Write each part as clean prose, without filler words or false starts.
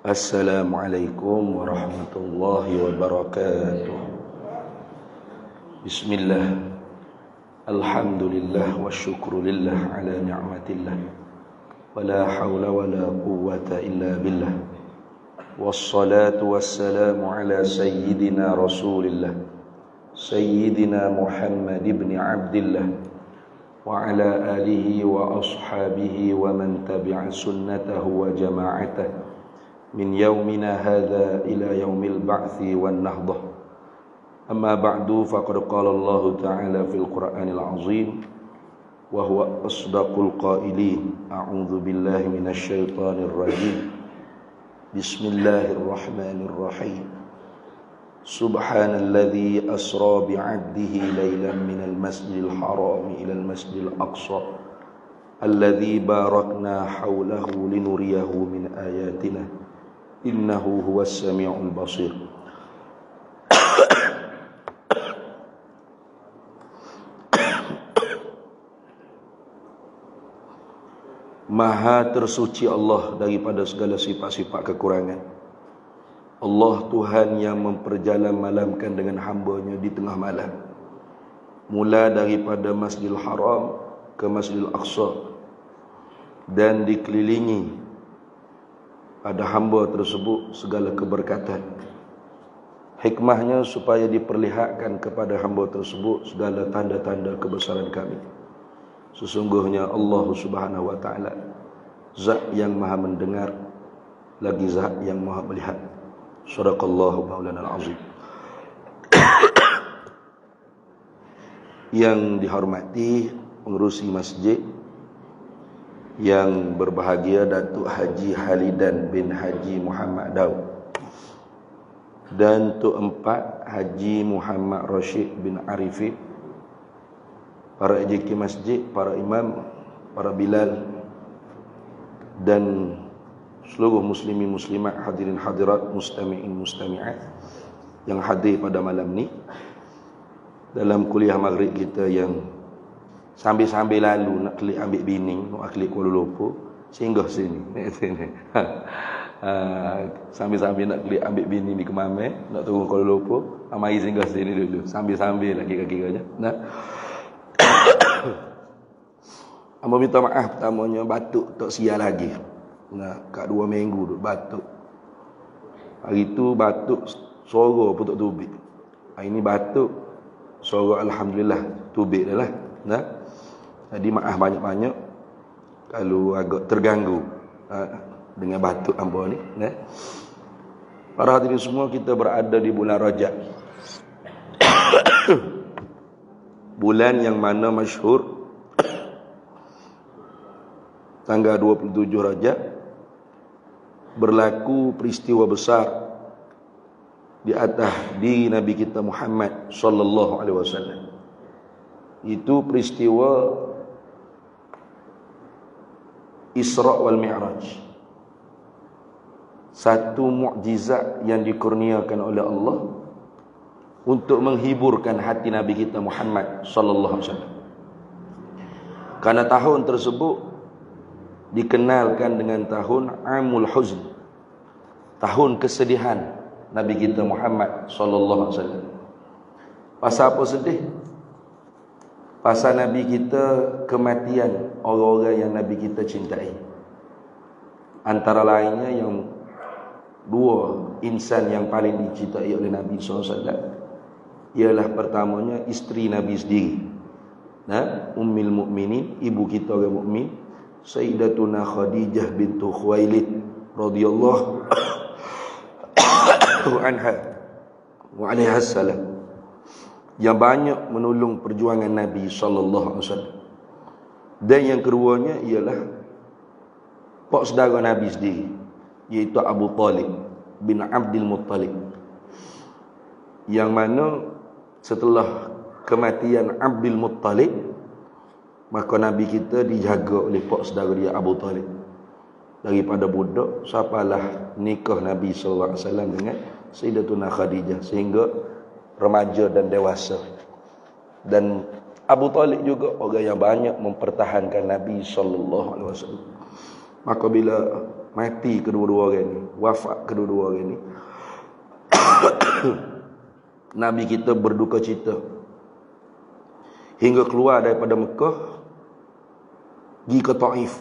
Assalamualaikum warahmatullahi wabarakatuh. Bismillah. Alhamdulillah wa syukrulillah ala ni'matillah. Wa la hawla wa la quwwata illa billah. Wassalatu wassalamu ala sayyidina rasulillah Sayyidina Muhammad ibn Abdillah wa ala alihi wa ashabihi wa man tabi'a sunnatahu wa jama'atahu min yaumina hadha ila yaumil ba'thi wan nahdah. Amma ba'du, faqad qala Allah ta'ala fil Qur'anil azim wa huwa asdaqul qailin. A'udzu billahi minasy syaithanir rajim. Bismillahirrahmanirrahim. Subhanalladzi asra bi'abdihi lailan minal masjidil haram ilal masjidil aqsa alladzi barakna hawlahu linuriyahu min ayatina innahu huwas sami'ul basir. Maha tersuci Allah daripada segala sifat-sifat kekurangan. Allah Tuhan yang memperjalan malamkan dengan hamba-Nya di tengah malam, mula daripada Masjidil Haram ke Masjidil Aqsa, dan dikelilingi pada hamba tersebut segala keberkatan. Hikmahnya supaya diperlihatkan kepada hamba tersebut segala tanda-tanda kebesaran kami. Sesungguhnya Allah Subhanahu wa taala Zat yang Maha mendengar lagi Zat yang Maha melihat. Shadaqallahu maulana al-azim. Yang dihormati pengurusi masjid, yang berbahagia Datuk Haji Halidan bin Haji Muhammad Daud, dan Tok Empat Haji Muhammad Rashid bin Arifin, para EJK masjid, para imam, para bilal, dan seluruh muslimin muslimat, hadirin hadirat, mustami'in mustami'at yang hadir pada malam ni dalam kuliah maghrib kita yang sambil-sambil lalu nak klik ambil bini, nak klik Kuala Lumpur, singgah sini. Sambil-sambil nak klik ambil bini di Kemamai, nak turun Kuala Lumpur, mari singgah sini dulu. Sambil-sambil lagi kira-kiranya. Nah. Amba minta maaf pertamanya batuk tak sial lagi. Nah, kat 2 minggu duk batuk. Hari tu batuk suara pun tak tubik. Hari ni batuk suara alhamdulillah tubik dah lah. Nah. Jadi maaf banyak-banyak kalau agak terganggu dengan batuk hamba ni. Nah. Para hadirin semua, kita berada di bulan Rajab. Bulan yang mana masyhur tanggal 27 Rajab berlaku peristiwa besar di atas diri Nabi kita Muhammad sallallahu alaihi wasallam. Itu peristiwa Isra wal Mi'raj. Satu mukjizat yang dikurniakan oleh Allah untuk menghiburkan hati Nabi kita Muhammad sallallahu alaihi wasallam. Karena tahun tersebut dikenalkan dengan tahun Amul Huzn, tahun kesedihan Nabi kita Muhammad sallallahu alaihi wasallam. Pasal apa sedih? Pasal Nabi kita kematian orang-orang yang Nabi kita cintai. Antara lainnya yang 2 insan yang paling dicintai oleh Nabi SAW ialah pertamanya isteri Nabi sendiri, Ummul Mukminin, ibu kita orang mukmin, Sayyidatuna Khadijah bintu Khuwailid radhiyallahu anha wa alaiha salam, yang banyak menolong perjuangan Nabi sallallahu alaihi wasallam. Dan yang keduanya ialah pak saudara Nabi sendiri, iaitu Abu Talib bin Abdul Muttalib, yang mana setelah kematian Abdul Muttalib, maka Nabi kita dijaga oleh pak saudara dia Abu Talib. Daripada budak sapalah nikah Nabi sallallahu alaihi wasallam dengan Sayyidatuna Khadijah sehingga remaja dan dewasa. Dan Abu Talib juga orang yang banyak mempertahankan Nabi sallallahu alaihi wasallam. Maka bila mati kedua-dua orang ni, wafat kedua-dua orang ni. Nabi kita berduka cita hingga keluar daripada Mekah, pergi ke Taif.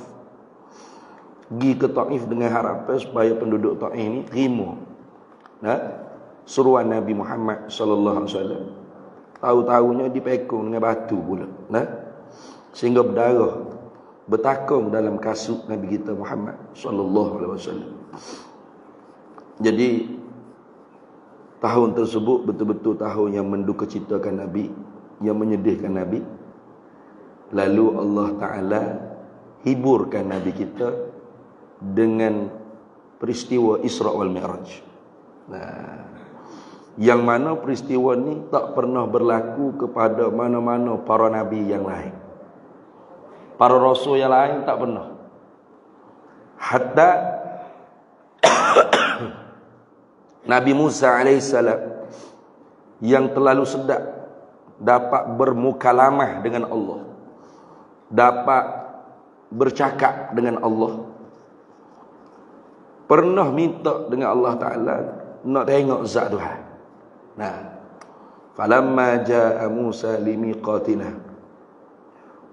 Pergi ke Taif dengan harapan supaya penduduk Taif ni terima seruan Nabi Muhammad sallallahu alaihi wasallam. Tahu-tahunya dipekung dengan batu pula, sehingga berdarah bertakung dalam kasut Nabi kita Muhammad sallallahu alaihi wasallam. Jadi tahun tersebut betul-betul tahun yang mendukacitakan Nabi, yang menyedihkan Nabi. Lalu Allah Ta'ala hiburkan Nabi kita dengan peristiwa Isra wal Mi'raj. Yang mana peristiwa ni tak pernah berlaku kepada mana-mana para Nabi yang lain. Para Rasul yang lain tak pernah. Hatta Nabi Musa alaihissalam yang terlalu sedap dapat bermukalamah dengan Allah, dapat bercakap dengan Allah, pernah minta dengan Allah Ta'ala nak tengok zat Tuhan. Falamma jaa Musa limiqatina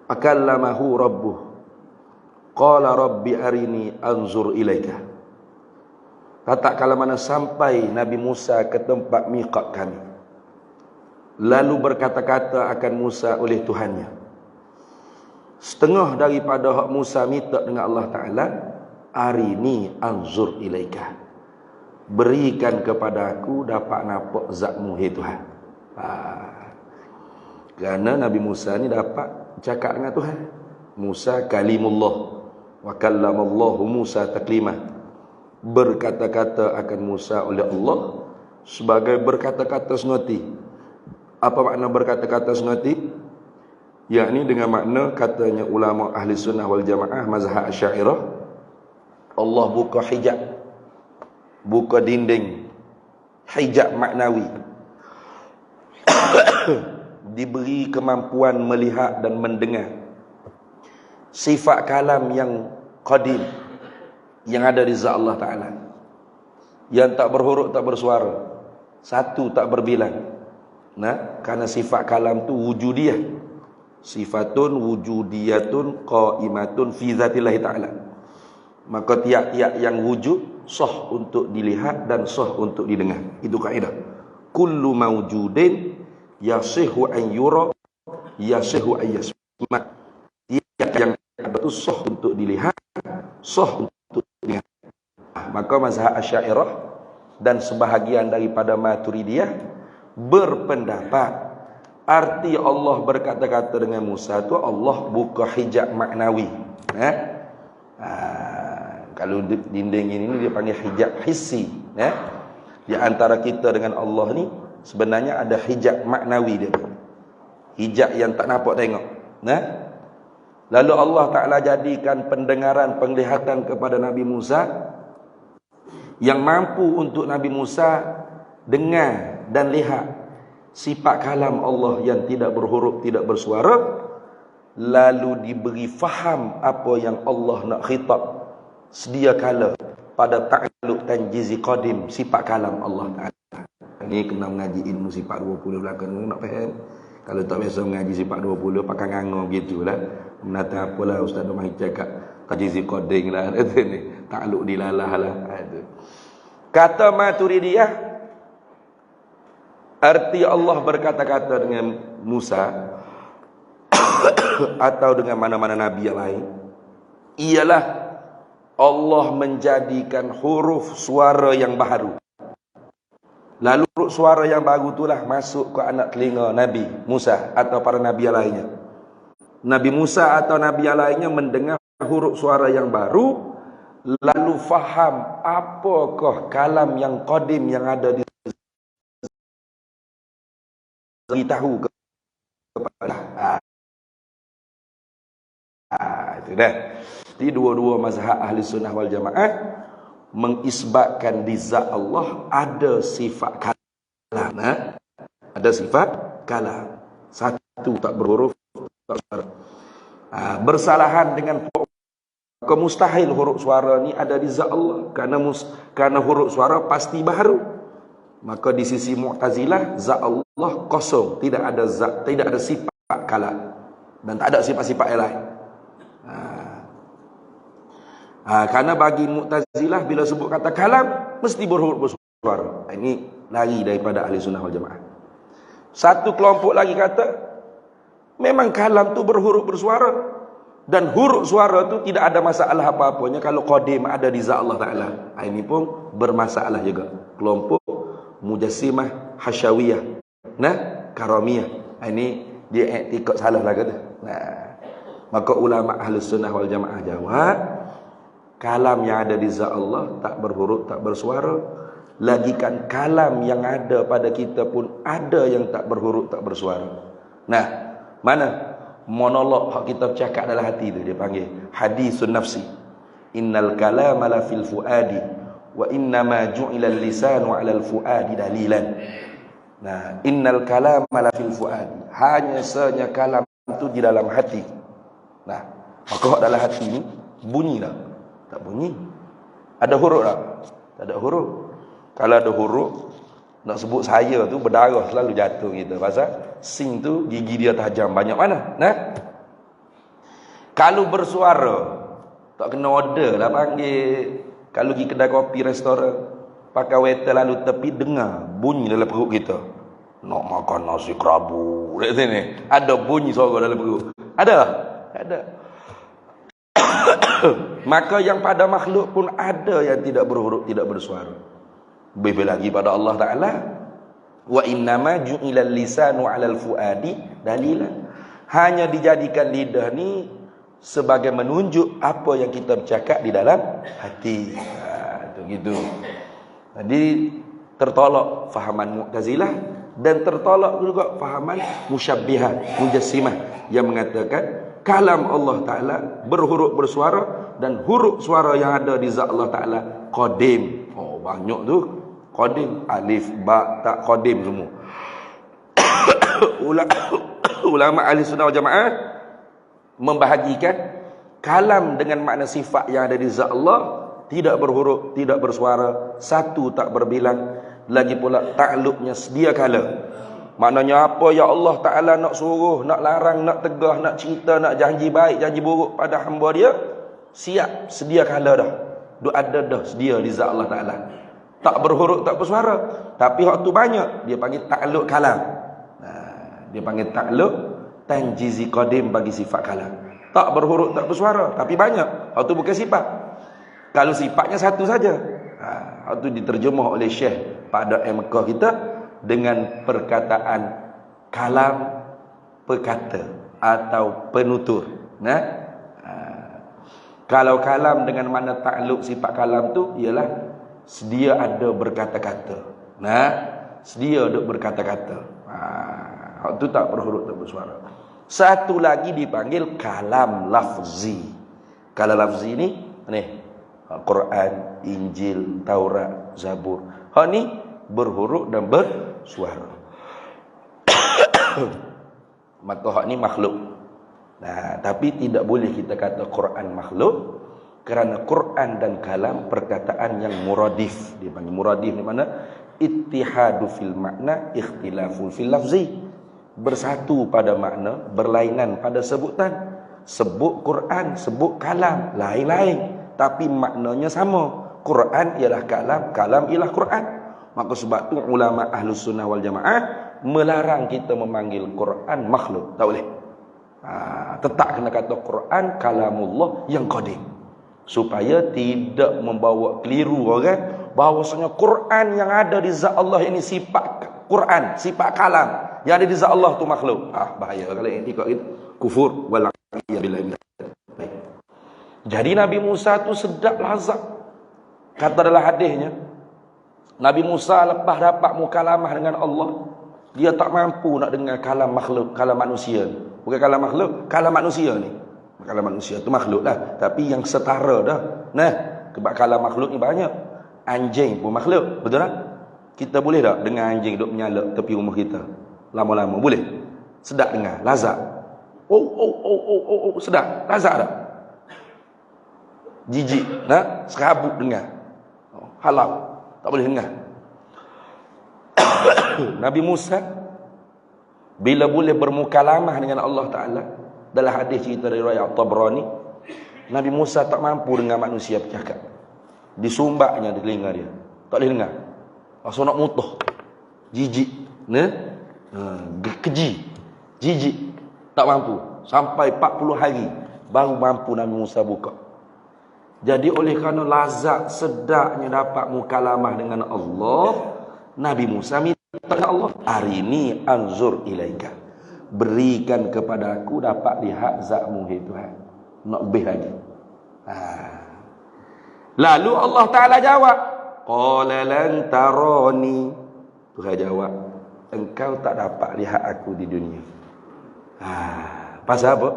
akallamahu rabbuh qala rabbi arini anzur ilaika. Tak kala mana sampai Nabi Musa ke tempat miqat kami, lalu berkata-kata akan Musa oleh Tuhannya. Setengah daripada hak Musa minta dengan Allah Ta'ala, arini anzur ilaika, berikan kepada aku dapat nampak zatmu hai Tuhan. Kerana Nabi Musa ni dapat cakap dengan Tuhan. Musa kalimullah wa kallamallahu Musa taklimah, berkata-kata akan Musa oleh Allah sebagai berkata-kata sengoti. Apa makna berkata-kata sengoti? Yakni dengan makna, katanya ulama ahli sunnah wal jamaah mazhab Asy'ariyah, Allah buka hijab, buka dinding, hijab maknawi. Diberi kemampuan melihat dan mendengar sifat kalam yang qadim, yang ada di zat Allah Ta'ala, yang tak berhuruf, tak bersuara, satu, tak berbilang. Karena sifat kalam tu wujudiyah, sifatun wujudiyatun qaimatun fi zatillahi ta'ala. Maka tiap-tiap yang wujud sah untuk dilihat dan sah untuk didengar. Itu kaedah. Kullu mawjudin yasihu an yura yasihu an yasma. Tiap yang ada tu sah untuk dilihat, sah untuk didengar. Maka mazhab Asy'ariyah dan sebahagian daripada Maturidiyah berpendapat arti Allah berkata-kata dengan Musa tu, Allah buka hijab maknawi. Kalau dinding ini dia panggil hijab hissi. Di antara kita dengan Allah ni sebenarnya ada hijab maknawi dia. Hijab yang tak nampak tengok. Lalu Allah Ta'ala jadikan pendengaran, penglihatan kepada Nabi Musa, yang mampu untuk Nabi Musa dengar dan lihat sifat kalam Allah yang tidak berhuruf, tidak bersuara. Lalu diberi faham apa yang Allah nak khitab sedia kala pada ta'alluq tanjizi qadim, sifat kalam Allah Ta'ala. Ini kena mengaji ilmu sifat 20 belakang ni nak faham. Kalau tak biasa mengaji sifat 20 pakai ngangor gitulah. Menata apalah Ustaz Domai cakap tanjizi qadim lah, ni ta'alluq dilalah lah. Kata Maturidiyah, arti Allah berkata-kata dengan Musa atau dengan mana-mana nabi yang lain ialah Allah menjadikan huruf suara yang baru. Lalu huruf suara yang baru itulah masuk ke anak telinga Nabi Musa atau para nabi yang lainnya. Nabi Musa atau nabi yang lainnya mendengar huruf suara yang baru, lalu faham apakah kalam yang qadim yang ada di beritahu kepada itu dah. Di dua-dua mazhab ahli sunnah wal jamaah mengisbatkan di zat Allah ada sifat kalam. Ada sifat kalam. Satu, tak berhuruf, tak suara. Bersalahan dengan Maka mustahil huruf suara ni ada di zat Allah, kerana huruf suara pasti baharu. Maka di sisi Mu'tazilah, zat Allah kosong, tidak ada zat, tidak ada sifat kalam, dan tak ada sifat-sifat yang lain. Kerana bagi Mu'tazilah bila sebut kata kalam mesti berhuruf bersuara. Ini lari daripada ahli sunnah wal jamaah. Satu kelompok lagi kata memang kalam tu berhuruf bersuara, dan huruf suara tu tidak ada masalah apa-apanya kalau qadim ada di zat Allah Ta'ala. Ini pun bermasalah juga. Kelompok Mujassimah, Hasyawiyah, Karamiyah. Ini dia ikut salah lah kata. Maka ulama Ahlus Sunnah wal Jamaah jawab, kalam yang ada di zat Allah tak berhuruf, tak bersuara. Lagikan kalam yang ada pada kita pun ada yang tak berhuruf, tak bersuara. Mana monolog hak kita bercakap dalam hati tu dia panggil hadisun nafsi. Innal kalama la fil fuadi wa innama ju'ila al-lisanu 'ala al-fuadi dalilan. Innal kalama la fil fuadi, hanya saja kalam tu di dalam hati. Maka hak dalam hati ni bunyi tak? Tak bunyi. Ada huruf tak? Tak ada huruf. Kalau ada huruf, nak sebut saya tu berdarah selalu jatuh kita. Pasal sing tu gigi dia tajam banyak mana. Kalau bersuara tak kena order lah panggil. Kalau pergi kedai kopi, restoran, pakai waiter lalu tepi dengar bunyi dalam perut kita. Nak makan nasi kerabu dekat sini, ada bunyi suara dalam perut. Ada? Ada. Maka yang pada makhluk pun ada yang tidak berhuruf, tidak bersuara. Lebih lagi pada Allah Ta'ala, wa innama ju'ilal lisanu 'alal fuadi dalilan. Hanya dijadikan lidah ni sebagai menunjuk apa yang kita bercakap di dalam hati. Itu gitu. Jadi tertolak fahaman Mu'tazilah dan tertolak juga fahaman Musyabbihah, Mujassimah yang mengatakan kalam Allah Ta'ala berhuruf bersuara, dan huruf suara yang ada di zat Allah Ta'ala qadim. Banyak tu qadim, alif, ba, ta, qadim semua. Ulama ahli sunnah wal jamaah membahagikan kalam dengan makna sifat yang ada di zat Allah, tidak berhuruf, tidak bersuara, satu tak berbilang, lagi pula takluknya sedia kala. Maknanya apa ya Allah Ta'ala nak suruh, nak larang, nak tegah, nak cerita, nak janji baik, janji buruk pada hamba dia, siap, sedia kala dah. Ada dah sedia di zat Allah Ta'ala. Tak berhuruf, tak bersuara, tapi waktu banyak dia panggil takluk kalam. Dia panggil takluk tanjizi qadim bagi sifat kalam. Tak berhuruf, tak bersuara, tapi banyak. Waktu bukan sifat. Kalau sifatnya satu saja. Waktu diterjemah oleh Syekh pada Mekah kita dengan perkataan kalam pekata atau penutur. Kalau kalam dengan makna takluk sifat kalam tu ialah sedia ada berkata-kata. Sedia ada berkata-kata. Waktu tak berhuruf, tak bersuara. Satu lagi dipanggil kalam lafzi. Kalam lafzi ni Quran, Injil, Taurat, Zabur. Hak ni berhuruf dan bersuara. Maka hak ni makhluk. Tapi tidak boleh kita kata Quran makhluk, kerana Quran dan kalam perkataan yang muradif. Dia panggil muradif ni mana? Ittihadu fil makna, ikhtilafu fil lafzi. Bersatu pada makna, berlainan pada sebutan. Sebut Quran, sebut kalam, lain-lain, tapi maknanya sama. Quran ialah kalam, kalam ialah Quran. Maka sebab tu ulama Ahlus Sunnah wal Jamaah melarang kita memanggil Quran makhluk. Tak boleh. Tetap kena kata Quran kalamullah yang qadim, supaya tidak membawa keliru orang bahawasanya Quran yang ada di zat Allah ini sifat Quran, sifat kalam, yang ada di zat Allah tu makhluk. Bahaya kalau ikut itu, kufur wal a'iyyabillah. Jadi Nabi Musa tu sedap lazat. Kata dalam hadisnya, Nabi Musa lepas dapat mukalamah dengan Allah, dia tak mampu nak dengar kalam makhluk, kalam manusia. Bukan kalam makhluk, kalam manusia ni. Kalam manusia tu makhluk lah, tapi yang setara dah. Sebab kalam makhluk ni banyak. Anjing pun makhluk, betul tak? Kita boleh tak dengar anjing duduk menyalak tepi rumah kita lama-lama? Boleh? Sedap dengar, lazat. Sedap, lazat tak? Jijik, serabut dengar. Halau, tak boleh dengar. Nabi Musa bila boleh bermukalamah dengan Allah Ta'ala, dalam hadis cerita dari riwayat Tabrani, Nabi Musa tak mampu dengan manusia bercakap. Disumbaknya di telinga dia, tak boleh dengar. Rasa nak mutuh. Jijik, keji, jijik, tak mampu. Sampai 40 hari baru mampu Nabi Musa buka. Jadi oleh kerana lazat sedapnya dapat mukalamah dengan Allah, Nabi Musa minta kepada Allah, arini anzur ilaika, berikan kepada aku dapat lihat zatmu hai Tuhan. Nak lebih lagi. Lalu Allah Ta'ala jawab, qala lan tarani. Tuhan jawab, engkau tak dapat lihat aku di dunia. Pasal apa?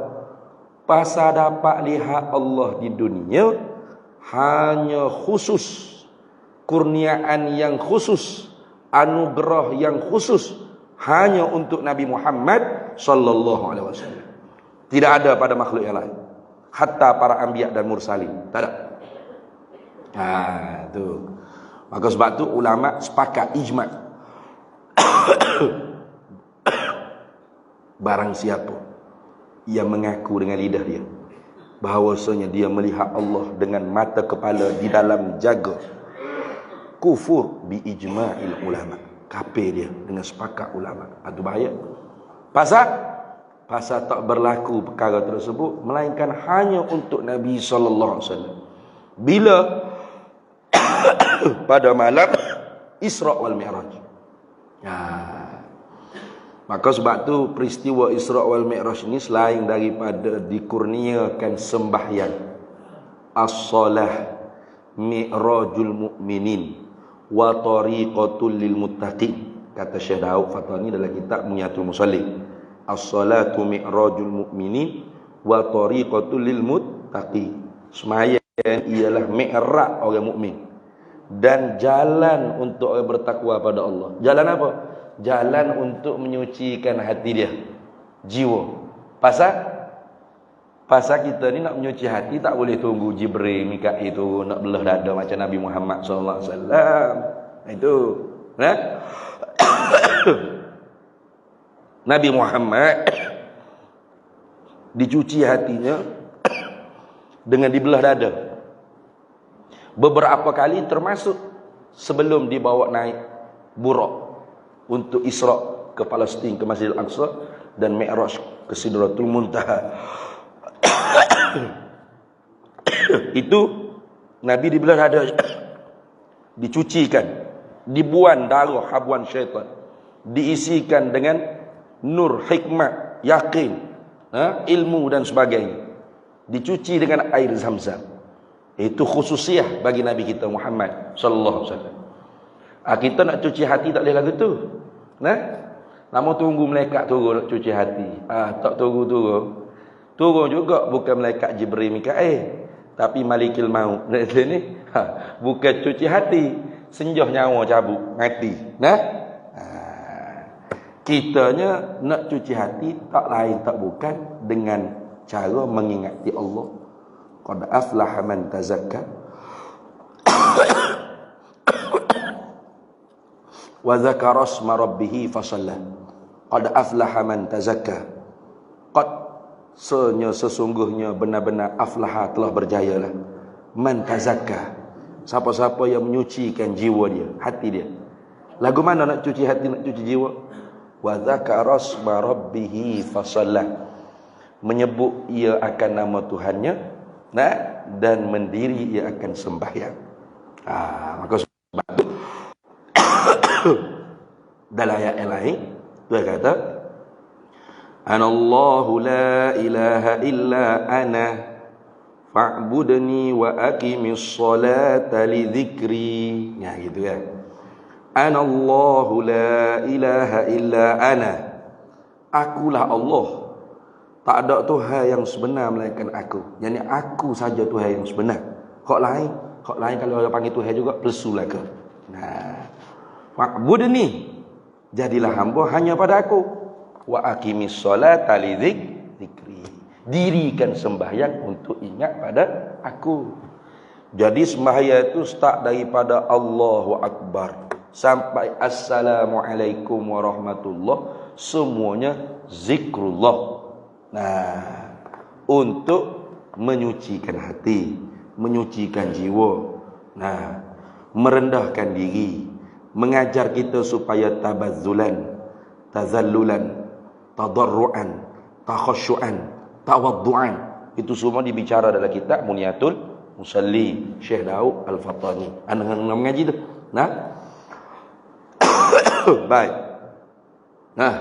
Pasal dapat lihat Allah di dunia hanya khusus, kurniaan yang khusus, anugerah yang khusus hanya untuk Nabi Muhammad sallallahu alaihi wasallam. Tidak ada pada makhluk yang lain. Hatta para anbiya dan mursalin, tak ada. Tu. Maka sebab tu ulama sepakat ijma'. Barang siapa yang mengaku dengan lidah dia bahawasanya dia melihat Allah dengan mata kepala di dalam jaga, kufur bi ijma'il ulama, kafir dia dengan sepakat ulama. Itu bahaya. Pasal tak berlaku perkara tersebut melainkan hanya untuk Nabi sallallahu alaihi wasallam. Bila pada malam Isra wal Mi'raj. Maka sebab tu peristiwa Isra wal Mi'raj ni selain daripada dikurniakan sembahyang, as-salah mi'rajul mu'minin wa tariqatul lil muttaqin, kata Syekh Daud Fatani dalam kitab Munyatul Musallin. As-salatu mi'rajul mu'minin wa tariqatul lil muttaqin. Sembahyang ialah mi'raj orang mukmin dan jalan untuk orang bertakwa pada Allah. Jalan apa? Jalan untuk menyucikan hati dia, jiwa. Pasal kita ni nak menyuci hati tak boleh tunggu Jibril, Mikail tu nak belah dada macam Nabi Muhammad sallallahu alaihi wasallam. Itu, Nabi Muhammad dicuci hatinya dengan dibelah dada beberapa kali, termasuk sebelum dibawa naik Buraq untuk Isra ke Palestin, ke Masjidil Aqsa, dan Mi'raj ke Sidratul Muntaha. Itu Nabi dibelah dada, dicucikan, dibuang darah habuan syaitan, diisikan dengan nur, hikmah, yakin, ilmu dan sebagainya, dicuci dengan air Zam-Zam. Itu khususiah bagi Nabi kita Muhammad sallallahu alaihi wasallam. Kita nak cuci hati tak boleh lagu tu. Namun tunggu malaikat turun nak cuci hati. Tak turun. Turun juga bukan malaikat Jibril Mikail, tapi Malikil Maut. Ni bukan cuci hati, senjah nyawa cabut, mati. Kitanya nak cuci hati tak lain tak bukan dengan cara mengingati Allah. Qad aflaha man tazakka wa dzakara asma rabbih fasalla. Qad aflaha man tazakka. Qad sesungguhnya benar-benar aflaha telah berjayalah man tazakka, siapa-siapa yang menyucikan jiwa dia, hati dia. Lagu mana nak cuci hati, nak cuci jiwa? Wa dzakara asma rabbih fasalla, menyebut ia akan nama Tuhannya, dan mendiri ia akan sembahyang. Maka sebab itu dalam ayat yang lain Tuhan kata, Anallahu la ilaha illa ana fa'budni wa aqimis salata li dzikri. Gitu kan. Anallahu la ilaha illa ana, akulah Allah, tak ada Tuhan yang sebenar melainkan aku. Yani aku saja Tuhan yang sebenar. Hak lain kalau orang panggil Tuhan juga plesulah ke. Fa'budni, jadilah hamba hanya pada aku. Wa aqimis salata li dzikri, dirikan sembahyang untuk ingat pada aku. Jadi sembahyang itu start daripada Allahu Akbar sampai Assalamualaikum warahmatullah, semuanya zikrullah. Nah, untuk menyucikan hati, menyucikan jiwa. Nah, merendahkan diri, mengajar kita supaya tabazzulan, tazallulan, tadarruan, takhasyuan, tawadduan. Itu semua dibicara dalam kitab Muniyatul Musalli Syekh Daud Al-Fatani. Anda mengaji tu. Nah. Baik. Nah,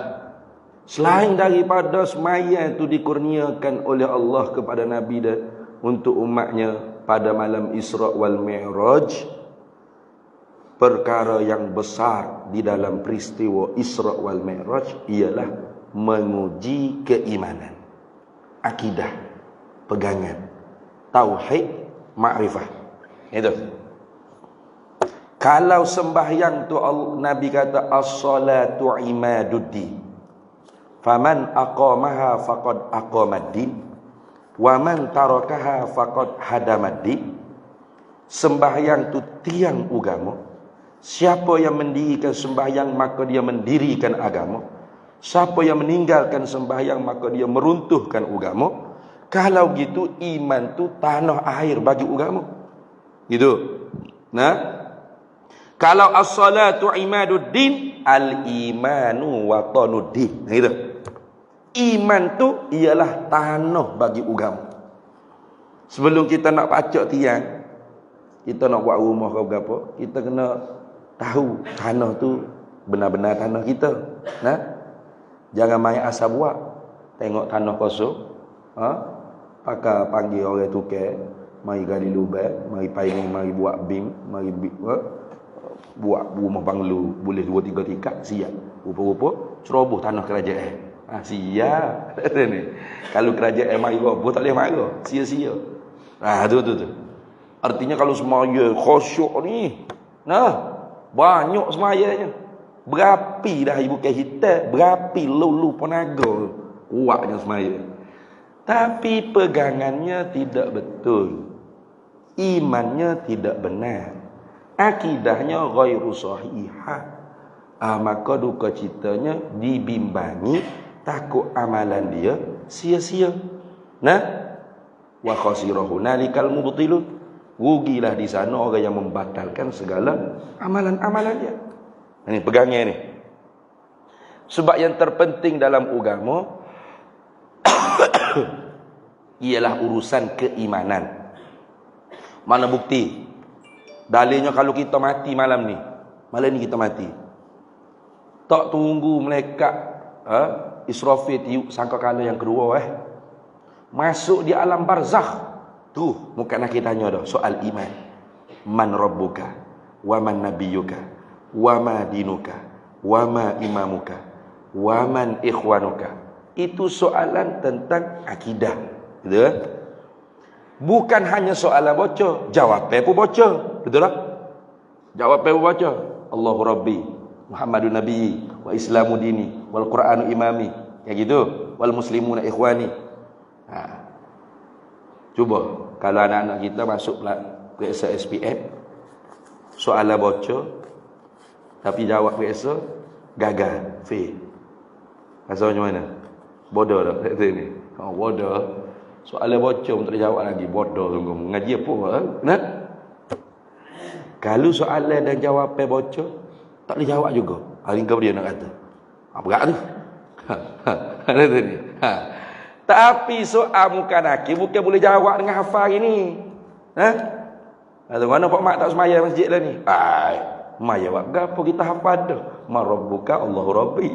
selain daripada sembahyang itu dikurniakan oleh Allah kepada Nabi dan untuk umatnya pada malam Isra wal Mi'raj, perkara yang besar di dalam peristiwa Isra wal Mi'raj ialah menguji keimanan, akidah, pegangan, tauhid, makrifah. Itu. Kalau sembahyang tu Nabi kata as-salatu imaduddin. Faman aqamaha faqad aqamaddin wa man tarakaha faqad hadamaddin. Sembahyang tu tiang agama. Siapa yang mendirikan sembahyang maka dia mendirikan agama. Siapa yang meninggalkan sembahyang maka dia meruntuhkan agama. Kalau gitu iman tu tanah air bagi agama. Gitu. Nah, kalau as-salatu imaduddin, al-imanu watanuddin. Gitu. Iman tu ialah tanah bagi agama. Sebelum kita nak pacak tiang, kita nak buat rumah ke apa, kita kena tahu tanah tu benar-benar tanah kita. Nah, jangan main asal buat. Tengok tanah kosong, pakai panggil orang tukar, mari gali lubang, mari pairing, mari buat bim, mari buat rumah banglo, boleh 2-3 tingkat, siap. Rupa-rupa ceroboh tanah kerajaan. Siap. Kalau kerajaan mari roboh tak boleh marah, sia-sia. Tu. Artinya kalau semaya khusyuk ni, nah, banyak semayanya. Berapi dah ibu hitam, berapi lulu penaga, kuatnya semaya. Tapi pegangannya tidak betul, imannya tidak benar, akidahnya ghairu sahihah. Maka duka citanya dibimbangi, takut amalan dia sia-sia. Nah, wa khasira hunalikal mubtilun, rugilah di sana orang yang membatalkan segala amalan-amalan dia. Ini pegangnya ni. Sebab yang terpenting dalam agama ialah urusan keimanan. Mana bukti? Dalilnya kalau kita mati malam ni kita mati, tak tunggu malaikat Israfil tiup sangkakala yang kedua masuk di alam barzakh. Tu muka nak kita tanya dah soal iman. Man rabbuka wa man nabiyyuka wa ma dinuka wa ma imamuka wa man ikhwanuka. Itu soalan tentang akidah, gitu kan? Bukan hanya soalan baca, jawabnya pun baca, betul tak? Jawabnya pun baca. Allahu Rabbi, Muhammadun Nabi, wa Islamu dini, wal Qur'anu imami, kayak gitu. Wal muslimuna ikhwani. Cuba kalau anak-anak kita masuk periksa SPM, soalan baca tapi jawab periksa gagal, fail. Rasa macam mana? Bodoh tak kata ni? Bodoh. Soalan baca pun tak jawab lagi, bodoh sungguh. Mengaji apa? Nah? Kalau soalan dan jawapan baca tak boleh jawab juga, hari kau dia nak kata berat tu. Ada tu ni. Tapi soal muka nakir bukan boleh jawab dengan hafal ini. Atau mana Pak Mak tak semaya masjid lah ni? Mak jawab gapo kita hafal dah. Ma rabbuka Allahu Rabbi.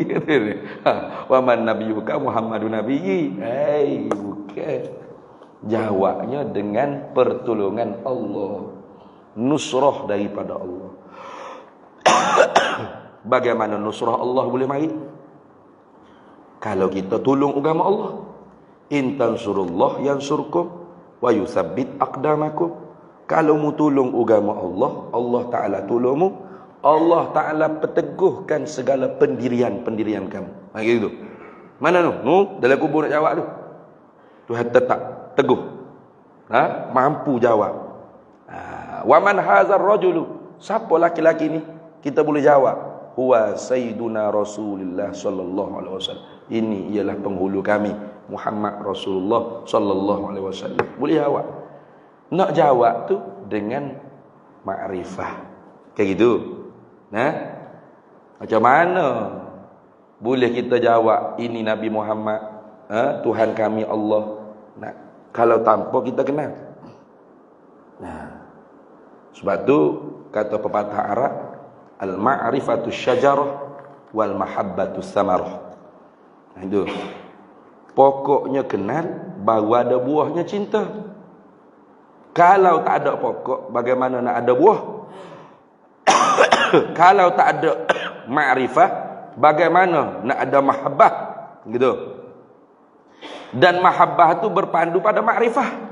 Wa man nabiyyuka Muhammadun nabiyyi. Bukan. Jawabnya dengan pertolongan Allah. Nusrah daripada Allah. Bagaimana nusrah Allah boleh mari? Kalau kita tolong agama Allah. In tansurullah yansurkum wa yutsabbit aqdamakum. Kalau mu tolong agama Allah, Allah Taala tolongmu, Allah Taala perteguhkan segala pendirian kamu. Gitu. Mana tu? Dalam kubur nak jawab tu. Tuhan tetap teguh. Mampu jawab. Wa man hadzal rajulu? Siapa laki-laki ni? Kita boleh jawab, huwa sayyiduna Rasulullah sallallahu alaihi wasallam. Ini ialah penghulu kami, Muhammad Rasulullah sallallahu alaihi wasallam. Boleh jawab. Nak jawab tu dengan makrifah. Kayak gitu. Nah, macam mana boleh kita jawab ini Nabi Muhammad, Tuhan kami Allah, nah, kalau tanpa kita kenal? Nah, sebab tu kata pepatah Arab, al-ma'rifatu syajarah wal mahabbatu samarah. Nah, itu pokoknya kenal, baru ada buahnya cinta. Kalau tak ada pokok, bagaimana nak ada buah? Kalau tak ada ma'rifah, bagaimana nak ada mahabbah? Gitu. Dan mahabbah itu berpandu pada ma'rifah.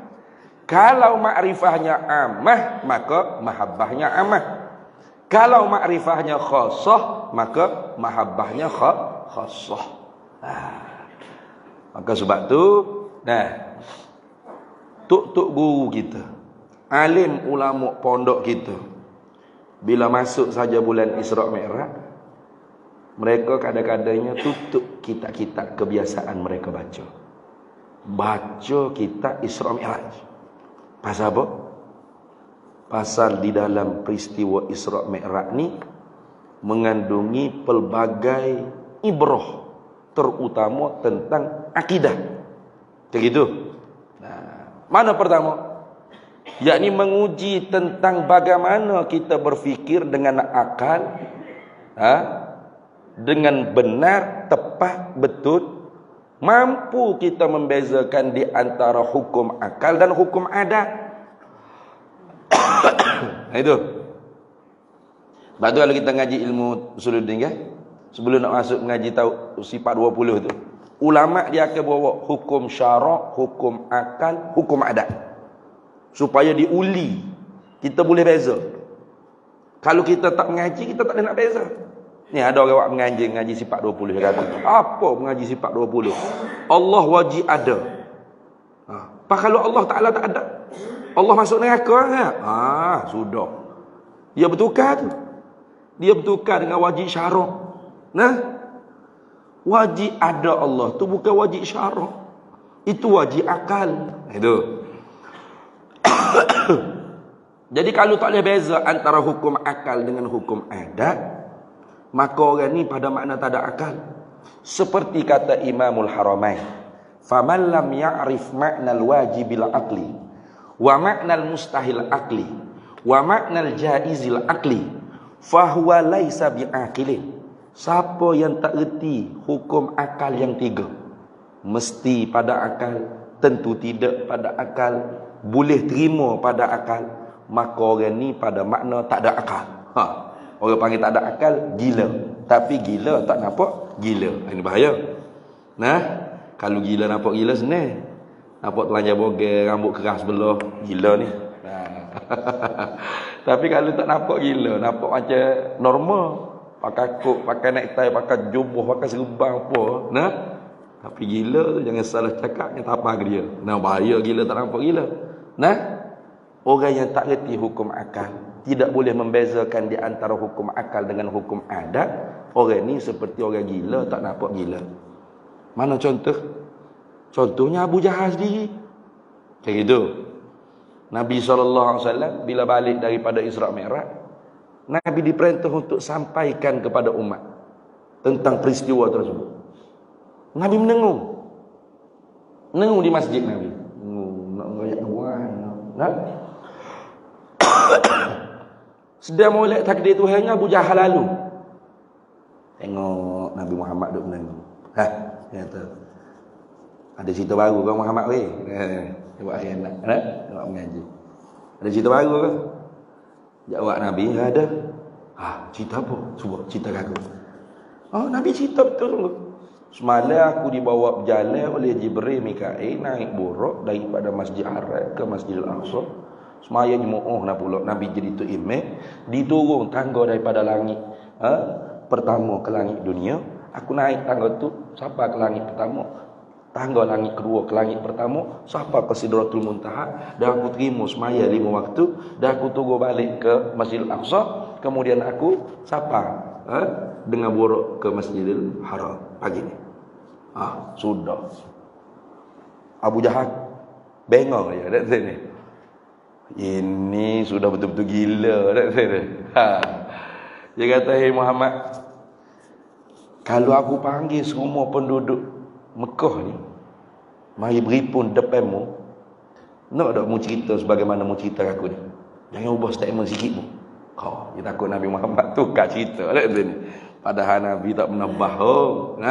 Kalau ma'rifahnya amah, maka mahabbahnya amah. Kalau ma'rifahnya khassah, maka mahabbahnya khassah. Maka sebab tu, nah, tuk-tuk guru kita, alim ulama pondok kita, bila masuk saja bulan Isra' Mi'raj, mereka kadang-kadangnya tutup kitab-kitab kebiasaan mereka baca. Baca kitab Isra' Mi'raj. Pasal apa? Pasal di dalam peristiwa Isra' Mi'raj ni mengandungi pelbagai ibrah, terutama tentang akidah. Macam gitu. Nah, mana pertama? Yakni menguji tentang bagaimana kita berfikir dengan akal, dengan benar, tepat, betul. Mampu kita membezakan di antara hukum akal dan hukum adat. Nah, itu. Sebab tu kalau kita ngaji ilmu usuluddin kan, sebelum nak masuk mengaji tahu sifat 20 tu, ulama dia akan bawa hukum syarak, hukum akal, hukum adat, supaya diuli kita boleh beza. Kalau kita tak mengaji, kita tak boleh nak beza. Ni ada orang buat mengaji sifat 20, dia kata, apa mengaji sifat 20? Allah wajib ada. Apa kalau Allah Taala tak ada? Allah masuk neraka kan? Sudah. Dia bertukar tu. Dia bertukar dengan wajib syarak. Nah, wajib ada Allah tu bukan wajib syarak. Itu wajib akal. Itu. Jadi kalau tak boleh beza antara hukum akal dengan hukum adat, maka orang ni pada makna tak ada akal. Seperti kata Imamul Haramain, faman lam ya'rif ma'nal wajibil aqli wa ma'nal mustahil aqli wa ma'nal jaizil aqli fahuwa laisa bi'aqilin. Siapa yang tak reti hukum akal yang tiga, mesti pada akal, tentu tidak pada akal, boleh terima pada akal, maka orang ni pada makna tak ada akal. Orang panggil tak ada akal, gila. Tapi gila tak nampak gila. Ini bahaya. Nah, kalau gila nampak gila senang. Nampak telanjang bogel, rambut keras sebelah, gila ni. Tapi kalau tak nampak gila, nampak macam normal. Pakai kok, pakai necktie, pakai jubah, pakai serban apa. Nah, tapi gila tu jangan salah cakap, yang tak apa ke dia. Nah, bahaya gila tak nampak gila. Nah, orang yang tak reti hukum akal, tidak boleh membezakan di antara hukum akal dengan hukum adat, orang ni seperti orang gila tak nampak gila. Mana contoh? Contohnya Abu Jahal sendiri. Kayak gitu. Nabi SAW bila balik daripada Isra' Mi'raj, Nabi diperintah untuk sampaikan kepada umat tentang peristiwa tersebut. Nabi mendengung. Mendengung di masjid Nabi. Nak ngoyak Tuhan. Nah. Sedang molek takdir Tuhannya, Abu Jahal lalu. Tengok Nabi Muhammad duduk mendengung. Dia kata, ada cerita baru kan Muhammad weh? Buat hari anak, buat mengaji. Ada cerita baru ke? Jawab Nabi, ada. Cerita apa? Cuba cerita aku. Nabi cerita betul. Semalam aku dibawa berjalan oleh Jibril Mikail, naik buruk daripada Masjid Haram ke Masjidil Aqsa. Semaya Jumaat nak pula Nabi jadi tu imam, diturun tangga daripada langit pertama ke langit dunia. Aku naik tangga tu sampai ke langit pertama. tangga langit kedua ke langit pertama, sampai ke Sidratul Muntaha, dan aku terima semaya 5 waktu, dan aku tunggu balik ke Masjidil Aqsa, kemudian aku sapa dengan borok ke Masjidil Haram pagi ni. Sudah. Abu Jahal bengong ya dak sini. Ini sudah betul-betul gila dak sini. Dia kata, "Hei Muhammad, kalau aku panggil semua penduduk Mekah ni, mari beripun depanmu, nak tak mu cerita sebagaimana mu cerita aku ni? Jangan ubah statement sikit pun." Dia takut Nabi Muhammad tukar cerita dak sini. Padahal Nabi tak pernah bohong,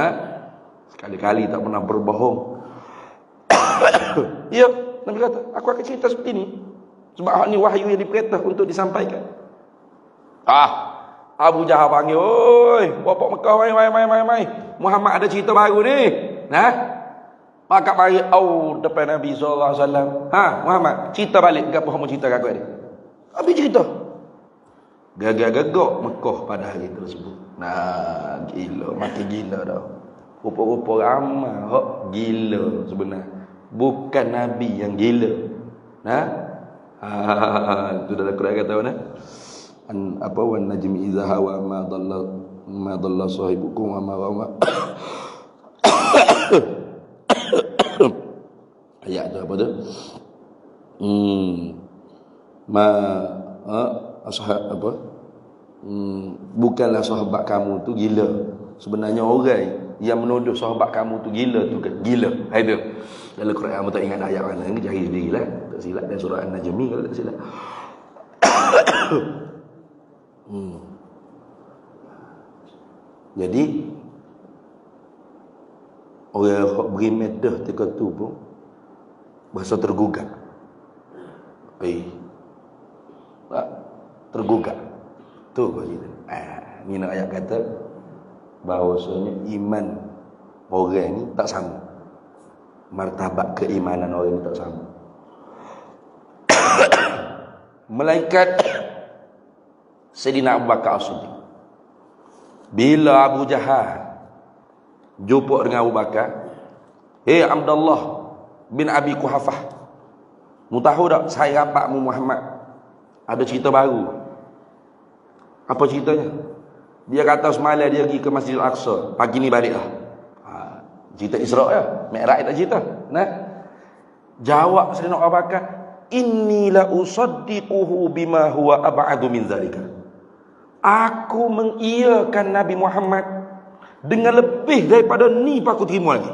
sekali-kali tak pernah berbohong. Ya, Nabi kata, aku akan cerita seperti ni sebab hak ni wahyu yang diperintah untuk disampaikan. Abu Jahal panggil, "Oi, bapak Mekah, mai. Muhammad ada cerita baru ni." Pakak mari depan Nabi sallallahu alaihi wasallam. Muhammad, cerita balik gapo hang cerita kat aku ni. Habis cerita. Gagak-gagak Mekah pada hari tersebut. Gila, mati gila dah. Rupa-rupa ramai hak gila sebenarnya. Bukan Nabi yang gila. Itu dalam Quran kata mana? Wan najmi idza hawa ma dalla sahibukum wa ma ghawa. Ayat tu apa tu? Bukanlah sahabat kamu tu gila. Sebenarnya orang yang menuduh sahabat kamu tu gila tu gila. Itu dalam Quran. Kamu tak ingat ayat mana ni, cari sendirilah. Tak silap dan surah An-Najmi kalau tak silap. Jadi orang yang beri medah ketika tu pun berasa tergugat. Tergugat. Tu kau cerita. Ni nak ayat kata bahawasanya iman orang ni tak sama. Martabat keimanan orang ni tak sama. Melainkan Sayyidina Abu Bakar As-Siddiq. Bila Abu Jahal jumpa dengan Abu Bakar, "Hei Abdullah bin Abi Quhafah, mu tahu tak saya rapatmu Muhammad ada cerita baru." Apa ceritanya? Dia kata semalam dia pergi ke Masjidil Aqsa, pagi ni baliklah. Cerita Isra' ya, Mi'raj tak cerita. Jawab Sayyidina Abu Bakar, "Inni la usaddiquhu bima huwa ab'adu min zalika." Aku mengiyakan Nabi Muhammad dengan lebih daripada ni aku terima lagi.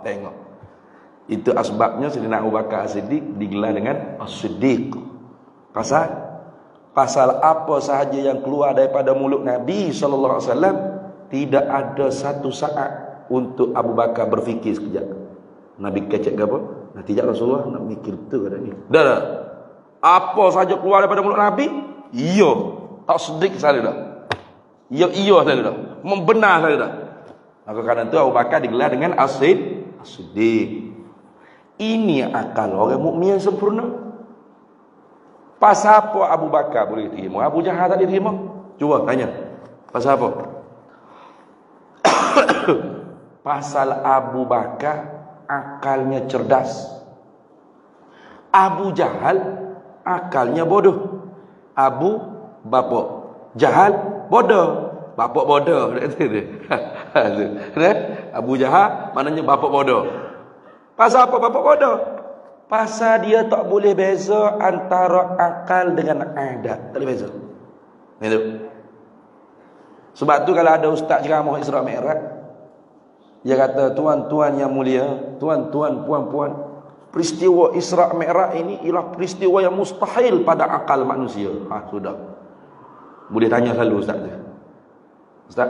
Tengok. Itu asbabnya Sayyidina Abu Bakar As-Siddiq digelar dengan As-Siddiq. Pasal apa sahaja yang keluar daripada mulut Nabi sallallahu alaihi wasallam, tidak ada satu saat untuk Abu Bakar berfikir sekejap. Nabi kecek ke apa? Nanti jak Rasulullah nak mikir tu ada ni. Dah. Apa sahaja keluar daripada mulut Nabi, iya. Tak sedih sekali dah. Iya sekali dah. Membenar sekali dah. Maka kerana itu Abu Bakar digelar dengan As-Siddiq. Ini akal orang mukmin yang sempurna. Pasal apa Abu Bakar boleh terima, Abu Jahal tak diterima? Cuba tanya. Pasal apa? Pasal Abu Bakar akalnya cerdas. Abu Jahal akalnya bodoh. Bapak Jahal bodoh. Bapak bodoh. Abu Jahal maknanya bapak bodoh. Pasal apa bapak bodoh? Pasal dia tak boleh beza antara akal dengan adat. Tak boleh beza. Itu. Sebab tu kalau ada ustaz ceramah Isra' Mi'raj, dia kata, "Tuan-tuan yang mulia, tuan-tuan, puan-puan, peristiwa Isra' Mi'raj ini ialah peristiwa yang mustahil pada akal manusia." Sudah. Boleh tanya selalu ustaz tu. "Ustaz,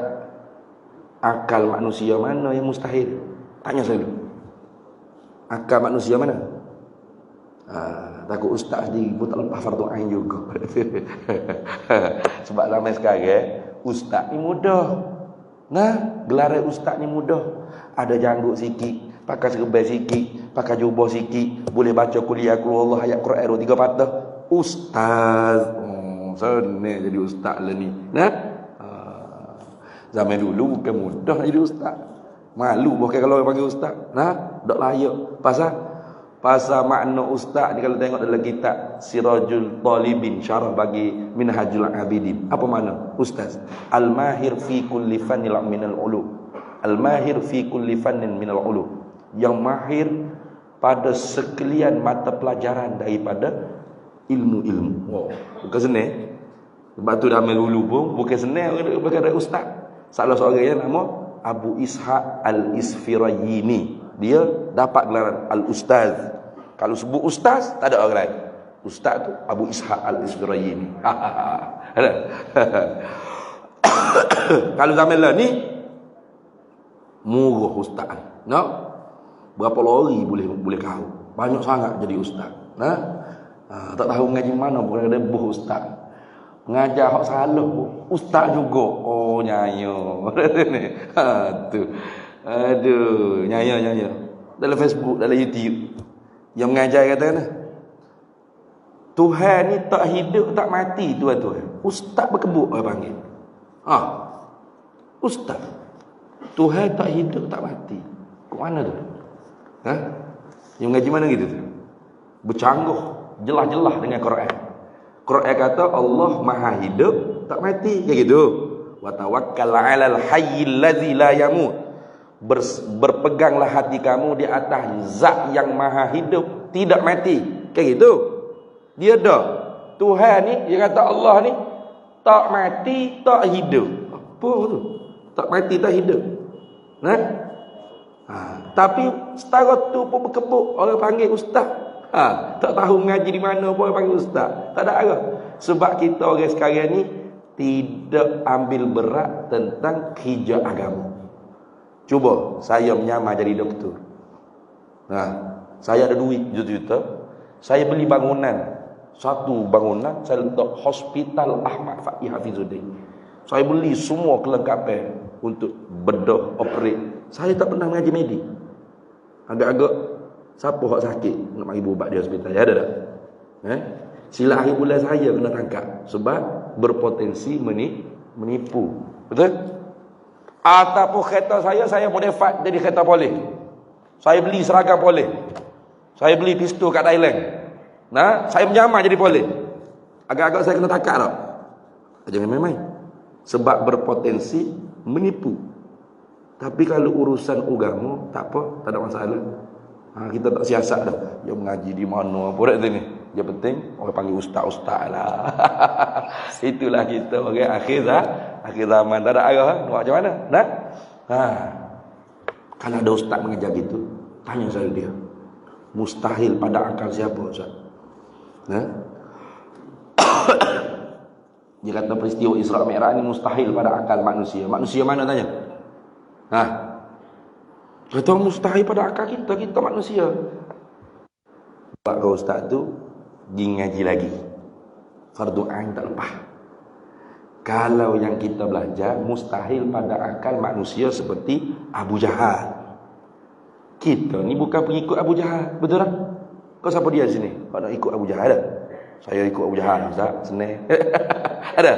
akal manusia mana yang mustahil?" Tanya selalu. Akal manusia mana? Takut ustaz sendiri pun tak lepas fardu ain juga. Sebab ramai sekarang ustaz ni mudah. Gelaran ustaz ni mudah. Ada janggut sikit, pakai serban sikit, pakai jubah sikit, boleh baca kuliah Allah ayat Quran 3 patah. Ustaz. Senang jadi ustaz lah ni. Zaman dulu bukan mudah jadi ustaz. Malu bukan kalau orang panggil ustaz. Nah, tak layak. Pasal makna ustaz ni kalau tengok dalam kitab Sirajul Talibin syarah bagi Minhajul Abidin. Apa makna ustaz? Al-mahir fi kulli fannin minal ulum. Al-mahir fi kulli fannin minal ulum. Yang mahir pada sekalian mata pelajaran daripada ilmu-ilmu. Wow, bukan senang. Sebab tu dah melulu pun bukan senang berkata ustaz. Salah seorang yang nama Abu Ishaq Al-Isfirayini. Dia dapat gelaran Al-Ustaz. Kalau sebut ustaz, tak ada orang lain. Ustaz tu Abu Ishaq Al-Isfirayini. Kalau zaman lah ni murah ustaz. No? Berapa lori boleh kau? Banyak sangat jadi ustaz. Nah? Tak tahu mengaji mana pun ada buh ustaz. Mengajar hak salah pun ustaz juga. Oh nyanyo. Tu. Aduh, nyanyo. Dalam Facebook, dalam YouTube. Yang mengajar kata kan, Tuhan ni tak hidup, tak mati Tuhan. Ustaz berkebut orang panggil. Ustaz. Tuhan tak hidup, tak mati. Ke mana tu? Yang mengaji mana gitu tu? Bercanggah jelas-jelas dengan Quran. Quran kata Allah Maha hidup, tak mati. Kayak gitu. Wa tawakkal 'alal hayyil ladzi la yamut. Berpeganglah hati kamu di atas zat yang maha hidup, tidak mati. Kayak gitu. Dia dah Tuhan ni, dia kata Allah ni tak mati, tak hidup. Apa tu? Tak mati, tak hidup. Tapi setara tu pun berkebut orang panggil ustaz. Tak tahu mengaji di mana pun orang panggil ustaz. Tak ada arah. Sebab kita orang sekarang ni tidak ambil berat tentang hijab agama. Cuba saya menyamar jadi doktor. Saya ada duit juta-juta. Saya beli bangunan. Satu bangunan saya letak Hospital Ahmad Faqih Hafizuddin. Saya beli semua kelengkapan untuk bedah, operate. Saya tak pernah mengaji medik. Agak-agak siapa hak sakit nak mari berubat di hospital. Ya ada tak? Sila akhir bulan saya kena tangkap sebab berpotensi menipu. Betul? Ataupun kereta saya modifat jadi kereta polis. Saya beli seragam polis. Saya beli pistol kat Thailand. Saya menyamar jadi polis. Agak-agak saya kena tangkap tak? Jangan main-main. Sebab berpotensi menipu. Tapi kalau urusan agama, tak apa, tak ada masalah. Kita tak siasat dah. Dia mengaji di mana apa dah ni. Yang penting orang panggil ustaz-ustaz lah. Itulah kita orang akhir zaman. Tak ada arah nak macam mana? Kalau ada ustaz mengajar gitu, tanya saya dia. Mustahil pada akal siapa ustaz? Dia kata peristiwa Isra Mi'raj ni mustahil pada akal manusia. Manusia mana tanya? Kata mustahil pada akal kita manusia. Sebab kau ustaz tu pergi ngaji lagi. Fardu ain tak lepas. Kalau yang kita belajar mustahil pada akal manusia seperti Abu Jahal. Kita ni bukan pengikut Abu Jahal, betul tak? Kau siapa dia sini? Kau nak ikut Abu Jahal ada? Saya ikut Abu Jahal, ustaz, senang. Ada.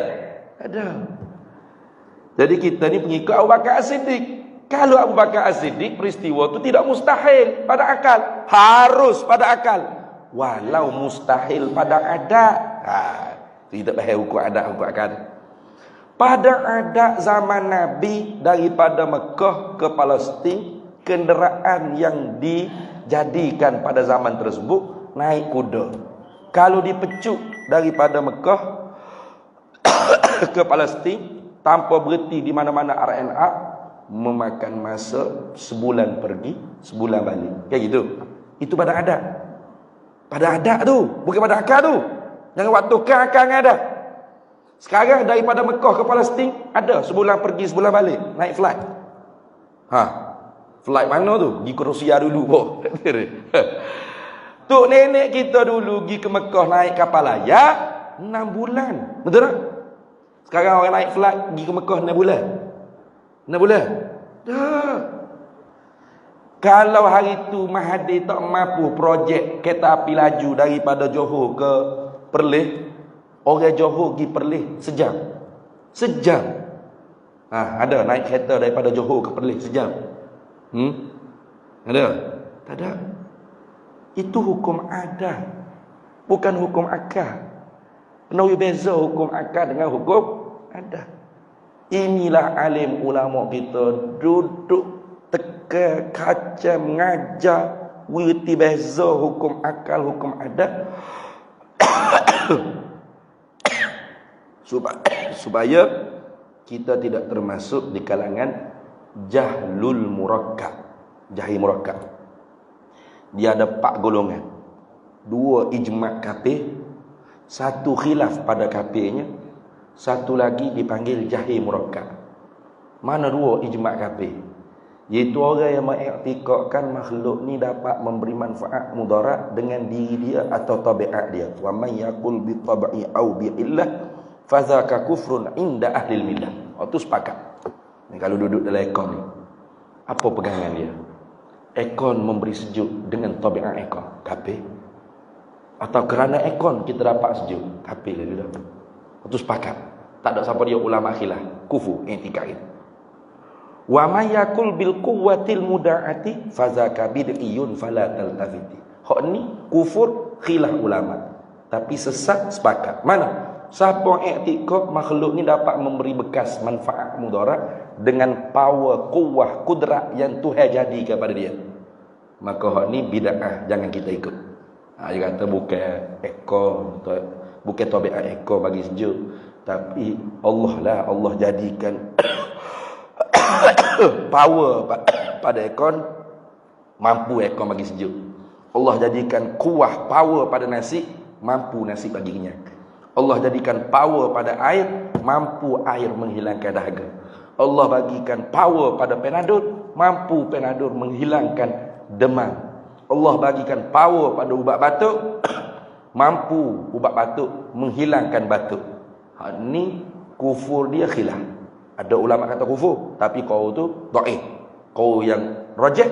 Jadi kita ni pengikut Abu Bakar As-Siddiq. Kalau Abu Bakar As-Siddiq peristiwa itu tidak mustahil pada akal, harus pada akal. Walau mustahil pada adat. Tidak bahaya hukum adat, hukum akal. Pada adat zaman Nabi daripada Mekah ke Palestin, kenderaan yang dijadikan pada zaman tersebut naik kuda. Kalau dipecuk daripada Mekah ke Palestin tanpa berhenti di mana-mana RNA, memakan masa sebulan pergi, sebulan balik. Kayak gitu. Itu pada adat. Pada adat tu, bukan pada akal tu. Jangan waktu akal adat. Sekarang daripada Mekah ke Palestin ada sebulan pergi, sebulan balik, naik flight. Flight mana tu? Pergi ke Rusia dulu. Tok nenek kita dulu pergi ke Mekah naik kapal layar 6 bulan. Betul tak? Sekarang orang naik flight pergi ke Mekah 6 bulan. 6 bulan. Dah. Kalau hari tu Mahathir tak mampu projek kereta api laju daripada Johor ke Perlis, orang Johor pergi Perlis sejam. Sejam. Ada naik kereta daripada Johor ke Perlis sejam. Ada? Tak ada. Itu hukum ada, bukan hukum akal. Kena beza hukum akal dengan hukum ada. Inilah alim ulama kita duduk teka kaca mengajar wirti beza hukum akal hukum ada supaya kita tidak termasuk di kalangan jahlul murakkab. Jahil murakkab. Dia ada 4 golongan. 2 ijma' kafir, 1 khilaf pada kafirnya, 1 lagi dipanggil jahil murakkab. Mana 2 ijma' kafir? Iaitu orang yang mengiktikadkan makhluk ni dapat memberi manfaat mudarat dengan diri dia atau tabiat dia. Wa man yaqul bi tab'i au bi illah fadzaka kufrun inda ahli millah. Itu sepakat. Ni kalau duduk dalam ekon ni, apa pegangan dia? Ekon memberi sejuk dengan tabiat ekon, kafir. Atau kerana ekon kita dapat sejuk, kafir dia dah. Itu sepakat. Tak ada siapa dia ulama khilaf, kufur i'tikad. Wa may yakul bil quwwatil muda'ati fazaka bid'iyun fala taltafiti. Hak ni kufur khilaf ulama, tapi sesat sepakat. Mana? Siapa i'tikad makhluk ni dapat memberi bekas manfaat mudarat dengan power, kuwah, kudrat yang Tuhan jadi kepada dia, maka hak ni bid'ah, jangan kita ikut. Dia kata bukan ekor, bukan tabiat ekor bagi sejuk, tapi Allah lah, Allah jadikan power pada ekor, mampu ekor bagi sejuk. Allah jadikan kuah power pada nasi, mampu nasi bagi kenyang. Allah jadikan power pada air, mampu air menghilangkan dahaga. Allah bagikan power pada Panadol, mampu Panadol menghilangkan demam. Allah bagikan power pada ubat batuk, mampu ubat batuk menghilangkan batuk. Ni kufur dia khilaf. Ada ulama kata kufur, tapi kau tu dhaif. Kau yang rajih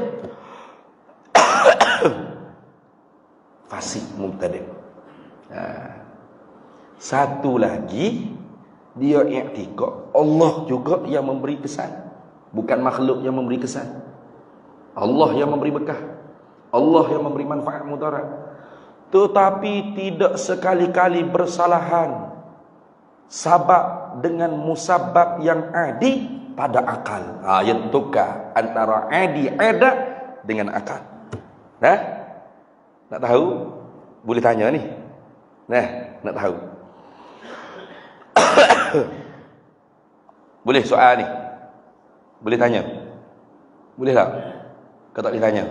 fasik mubtadi'. Satu lagi, dia i'tikad Allah juga yang memberi kesan, bukan makhluk yang memberi kesan. Allah yang memberi bekah, Allah yang memberi manfaat mudarat, tetapi tidak sekali-kali bersalahan sabab dengan musabab yang adi pada akal. Yang tukar antara adi ada dengan akal. Nak tahu? Boleh tanya ni. Nak tahu? Boleh soal ni? Boleh tanya? Boleh tak? Kau tak boleh tanya?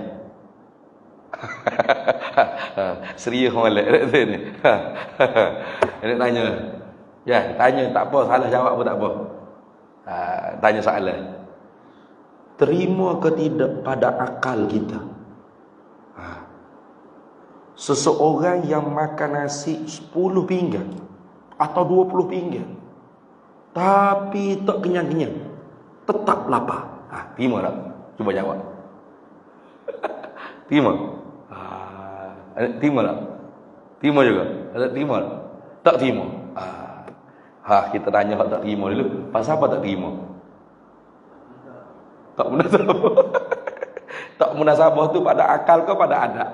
Serius molek ni. Nak tanya? Ya, tanya tak apa, salah jawab pun tak apa. Tanya soalan. Terima ke tidak pada akal kita? Seseorang yang makan nasi 10 pinggan atau 20 pinggan, tapi tak kenyang-kenyang, tetap lapar. Terima tak? Cuba jawab. Terima? Terima tak? Terima juga? Terima tak? Tak terima? Kita tanya tak terima dulu. Pasal apa tak terima? Tak munasabah. Tak munasabah tu pada akal ke pada adat?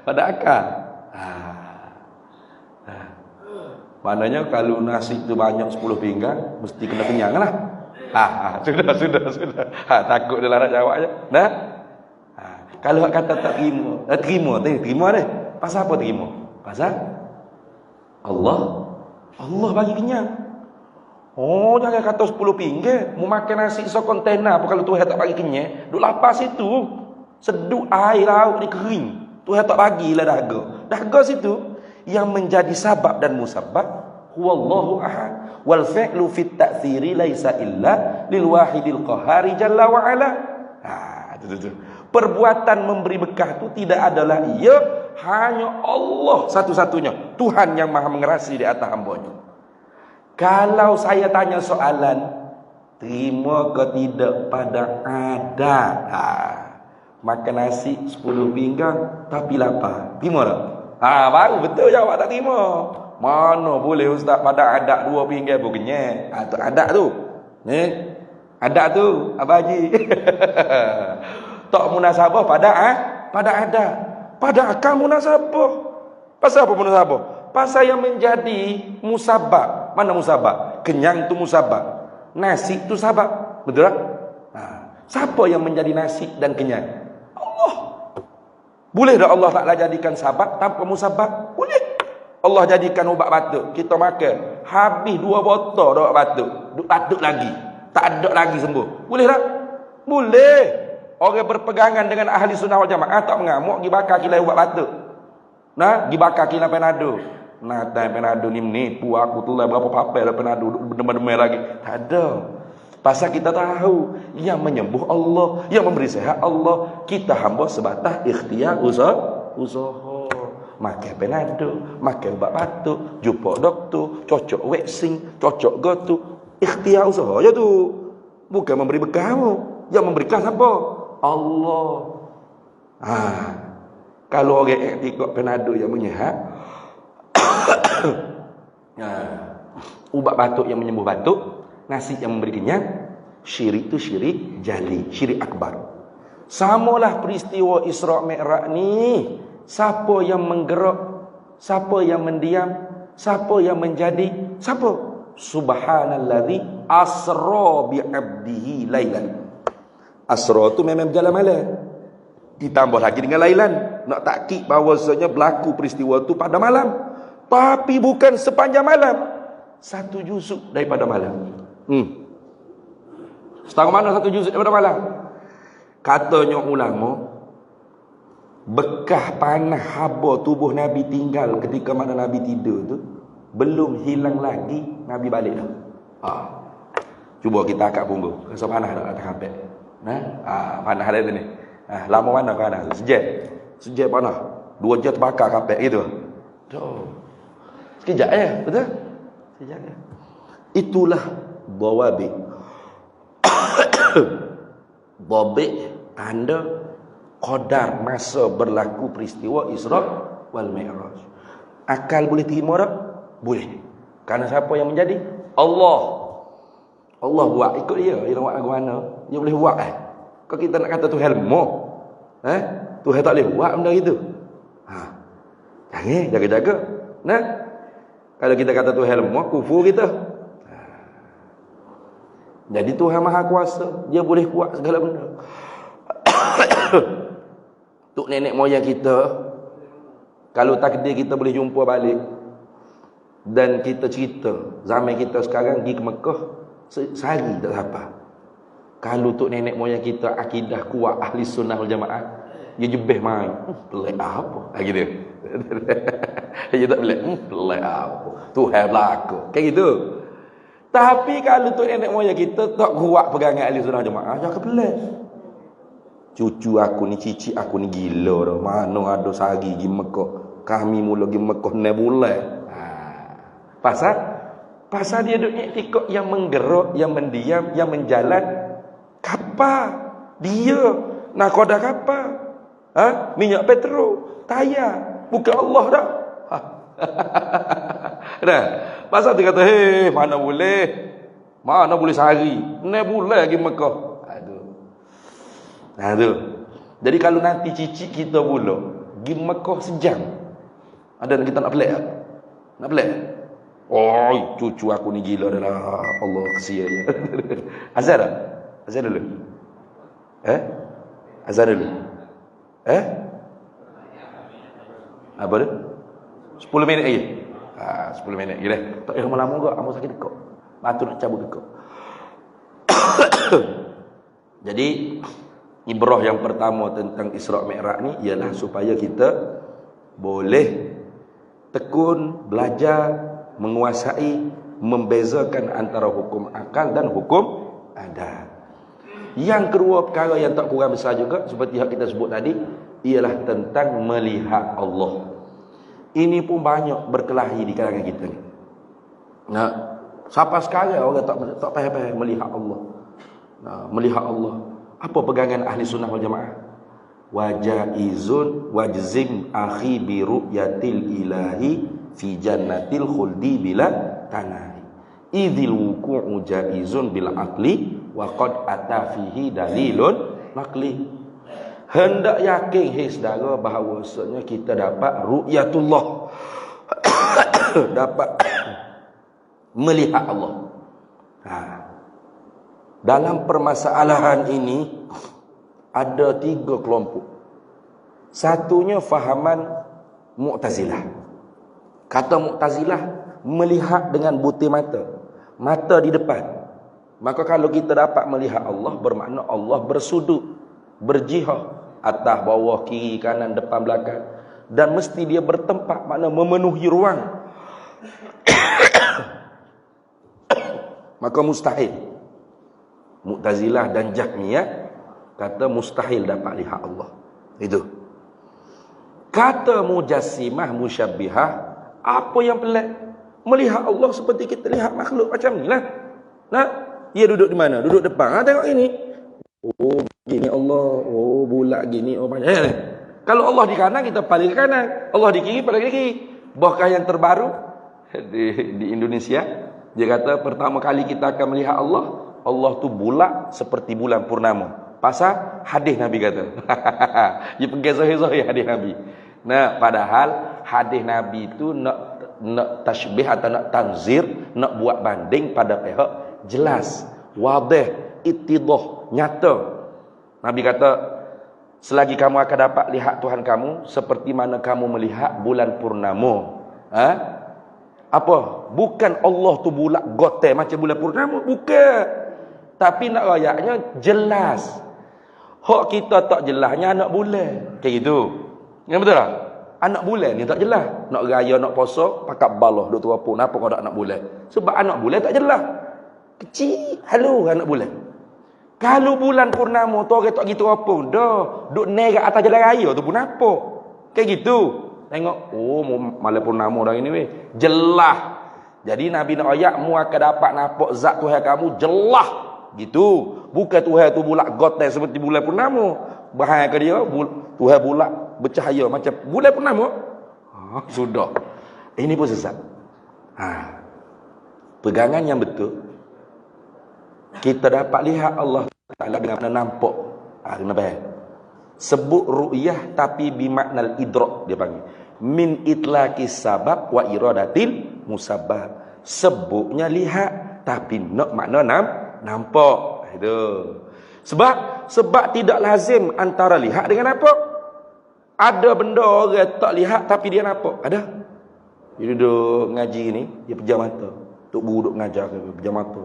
Pada akal. Maknanya kalau nasi tu banyak 10 pinggan, mesti kena kenyang lah. Sudah. Takut dia larat jawab je. Kalau kata tak terima, terima deh. Pasal apa terima? Pasal Allah bagi kenyang. Jangan kata 10 pinggan. Mau makan nasi sekontena apa kalau Tuhan tak bagi kenyang? Duk lapar situ. Seduk air laut ni kering. Tuhan tak bagilah dahaga. Dahaga situ yang menjadi sabab dan musabab huwallahu ahad. Wal fi'lu fit ta'thiri laisa illa lil wahidil qahari jalla wa ala. Perbuatan memberi bekah tu tidak adalah ia, hanya Allah satu-satunya, Tuhan yang maha mengerasi di atas hamba-Nya. Kalau saya tanya soalan, terima ke tidak pada adat? Makan nasi 10 pinggan tapi lapar, terima tak? Baru betul jawab tak terima. Mana boleh ustaz pada adat 2 pinggan pun kenyang. Tu adat tu. Ada tu, Abah Haji. Tak munasabah pada ada. Pada akal munasabah. Pasal apa munasabah? Pasal yang menjadi musabab. Mana musabab? Kenyang tu musabab. Nasi tu sabab. Betul tak? Siapa yang menjadi nasi dan kenyang? Allah. Boleh tak Allah Ta'ala jadikan sabab tanpa musabab? Boleh. Allah jadikan ubat batuk. Kita makan. Habis 2 botol ubat batuk. Batuk lagi. Tak ada lagi sembuh. Boleh tak? Boleh. Orang berpegangan dengan ahli sunnah wal jamaah tak mengamuk pergi bakar kilai ubat batuk. Nah, pergi bakar kilai Panado. Nah, Panado ni menipu aku tu lah berapa papel lah Panado benda-benda lagi. Tak ada. Pasal kita tahu yang menyembuh Allah, yang memberi sihat Allah. Kita hamba sebatas ikhtiar usaha. Makan Panado, makan ubat batuk, jumpa doktor, cocok waxing, cocok gotu. Ikhtiar usaha je tu. Bukan memberi bekal kamu. Yang memberikan siapa? Allah. Kalau orang ikut Panado yang menyehat, ubat batuk yang menyembuh batuk, nasi yang memberi kenyang, syirik tu syirik jali, syirik akbar. Samalah peristiwa Isra' Mi'raj ni. Siapa yang menggerak? Siapa yang mendiam? Siapa yang menjadi? Siapa? Subhanallazi asra bi'abdihi lailan. Asra tu memang berjalan malam. Ditambah lagi dengan lailan. Nak takkid bahawasanya berlaku peristiwa tu pada malam. Tapi bukan sepanjang malam. 1 juzuk daripada malam. Setengah mana 1 juzuk daripada malam? Katanya ulama, bekas panah haba tubuh Nabi tinggal ketika mana Nabi tidur tu belum hilang lagi, Nabi balik dah. Cuba kita akak punggung. Rasa panah tak atas kapek. Panah ada ni. Lama mana panah tu? Sejak panah. 2 jam terbakar kapek gitu. Sekejap ya, betul? Sekejap ya. Itulah dawabit. Dawabit tanda qadar masa berlaku peristiwa Isra' wal Mi'raj. Akal boleh terima tak? Boleh. Karena siapa yang menjadi? Allah. Allah buat, ikut dia. Dia nak buat lagu mana? Dia boleh buat Kalau kita nak kata Tuhan lemah, Tuhan tak boleh buat benda gitu. Jangan, jaga-jaga. Nah, kalau kita kata Tuhan lemah, kufur kita. Jadi Tuhan Maha Kuasa, dia boleh buat segala benda. Tok nenek moyang kita, kalau takdir kita boleh jumpa balik dan kita cerita zaman kita sekarang pergi ke Mekah sehari tak apa. Kalau tok nenek moyang kita akidah kuat ahli sunnah wal jamaah, dia jebeh main. Pelik apa? Gitu. Dia tak pelik. Pelik apa? Tuhan berlaku. Kayak gitu. Tapi kalau tok nenek moyang kita tak kuat pegangan ahli sunnah wal jamaah, jangan pelik. Cucu aku ni, cici aku ni gila dah. Mana ada sehari pergi Mekah. Kami mula pergi Mekah 6 bulan. Pasal dia duduk iktikad yang menggerak, yang mendiam, yang menjalan. Kapal. Dia. Nakoda kapal. Minyak petrol. Tayar. Bukan Allah dah. Dah. Pasal dia kata, mana boleh. Mana boleh sehari. 6 bulan pergi Mekah. Tu. Jadi kalau nanti cicit kita pula pergi Mekah sejam, ada kita nak pelik tak? Nak pelik? Cucu aku ni gila dah lah. Allah kesian dia. Azan tak? Azan dulu. Azan dulu. Apa tu? 10 minit lagi. 10 minit lagi dah. Tak payah lama-lama ke? Amat sakit dekok. Batu nak cabut dekok. Jadi ibrah yang pertama tentang Isra' Mi'raj ni ialah supaya kita boleh tekun, belajar, menguasai, membezakan antara hukum akal dan hukum adat. Yang kedua perkara yang tak kurang besar juga seperti yang kita sebut tadi ialah tentang melihat Allah. Ini pun banyak berkelahi di kalangan kita ni. Sampai sekarang orang tak faham melihat Allah. Melihat Allah. Apa pegangan ahli sunnah wal jamaah? Wajaizun wajzim akhi bi ru'yatil ilahi fi jannatil khuldi bila tanahi. Idzil wuqu'u jaizun bil aqli wa qad ata fihi dalilun naqli. Hendak yakin hai saudara bahawasanya kita dapat ru'yatullah. Dapat melihat Allah. Dalam permasalahan ini ada 3 kelompok. Satunya fahaman Mu'tazilah. Kata Mu'tazilah, melihat dengan butir mata. Mata di depan. Maka kalau kita dapat melihat Allah, bermakna Allah bersudut, berjihad, atas, bawah, kiri, kanan, depan, belakang. Dan mesti dia bertempat, makna memenuhi ruang. Maka mustahil. Mu'tazilah dan Jahmiyah kata mustahil dapat lihat Allah. Itu. Kata Mujassimah, Musyabbihah, apa yang pelik? Melihat Allah seperti kita lihat makhluk macam ni lah. Nah, dia duduk di mana? Duduk depan. Tengok ini. Oh, gini Allah. Oh, bulat gini. Oh, banyak. Kalau Allah di kanan, kita paling ke kanan. Allah di kiri, paling ke kiri. Bahkan yang terbaru di Indonesia, dia kata pertama kali kita akan melihat Allah, Allah tu bulat seperti bulan purnama. Pasal hadis Nabi kata. Dia pergi sahih-sahih hadis Nabi. Nah, padahal hadis Nabi tu nak tashbih atau nak tanzir, nak buat banding pada pihak jelas, wadih, ittidah, nyata. Nabi kata, selagi kamu akan dapat lihat Tuhan kamu seperti mana kamu melihat bulan purnama. Apa? Bukan Allah tu bulat gotel macam bulan purnama, bukan. Tapi nak rayaknya jelas. Hak kita tak jelasnya anak bulan. Kayak gitu. Yang betul tak? Anak bulan ni tak jelas. Nak raya, nak puasa, pakat balah duk terapuk. Kenapa kau tak anak bulan? Sebab anak bulan tak jelas. Kecil, halu anak bulan. Kalau bulan purnama tu orang tak gitu apa dah. Duk nerak atas jalan raya tu pun apa? Kayak gitu. Tengok, oh malam purnama dah ini weh. Jelas. Jadi Nabi nak ayat mu akan dapat nampak zat Tuhan kamu jelas. Gitu. Bukan Tuhan tu bulat gotel seperti bulan purnama. Bahaya ke dia Tuhan bulat bercahaya macam bulan purnama. Sudah. Ini pun sesat. Pegangan yang betul, kita dapat lihat Allah Ta'ala dengan mana nampak. Kenapa? Sebut ru'yah tapi bimaknal idrak dia panggil. Min itlaqis sabab wa iradatil musabbab. Sebutnya lihat tapi nak makna nampak. Itu. Sebab tidak lazim antara lihat dengan nampak. Ada benda orang tak lihat tapi dia nampak. Ada. Dia duduk ngaji ni, dia pejam mata. Tok guru duduk ngajar ke pejam mata.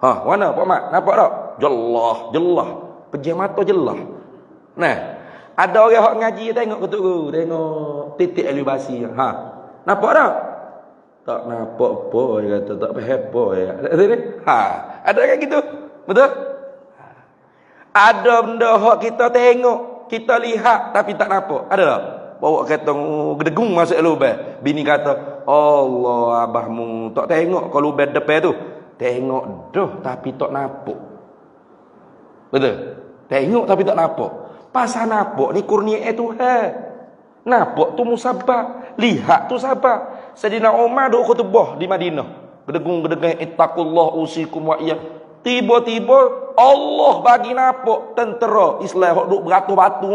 Mana Pak Mat? Nampak tak? Jelas. Pejam mata jelas. Nah, ada orang hak ngaji tengok ke tok guru, tengok titik elevasi. Nampak tak? Tak nampak apa dia kata, tak faham apa ya. Ada kayak gitu. Betul? Ada benda hak kita tengok, kita lihat tapi tak nampak. Ada tak? Bawa kata gedegung masuk lubang. Bini kata, "Allah abahmu tak tengok kalau lubang depan tu." Tengok dah tapi tak nampak. Betul? Tengok tapi tak nampak. Pasal nampak ni kurnia Tuhan. Nampak tu musabab, lihat tu sabar. Sayyidina Umar duk khutbah di Madinah. Gedegung-gedegung ittaqullah usikum wa iyyak. Tiba-tiba Allah bagi nampak tentera Islam hok duk beratus-batu.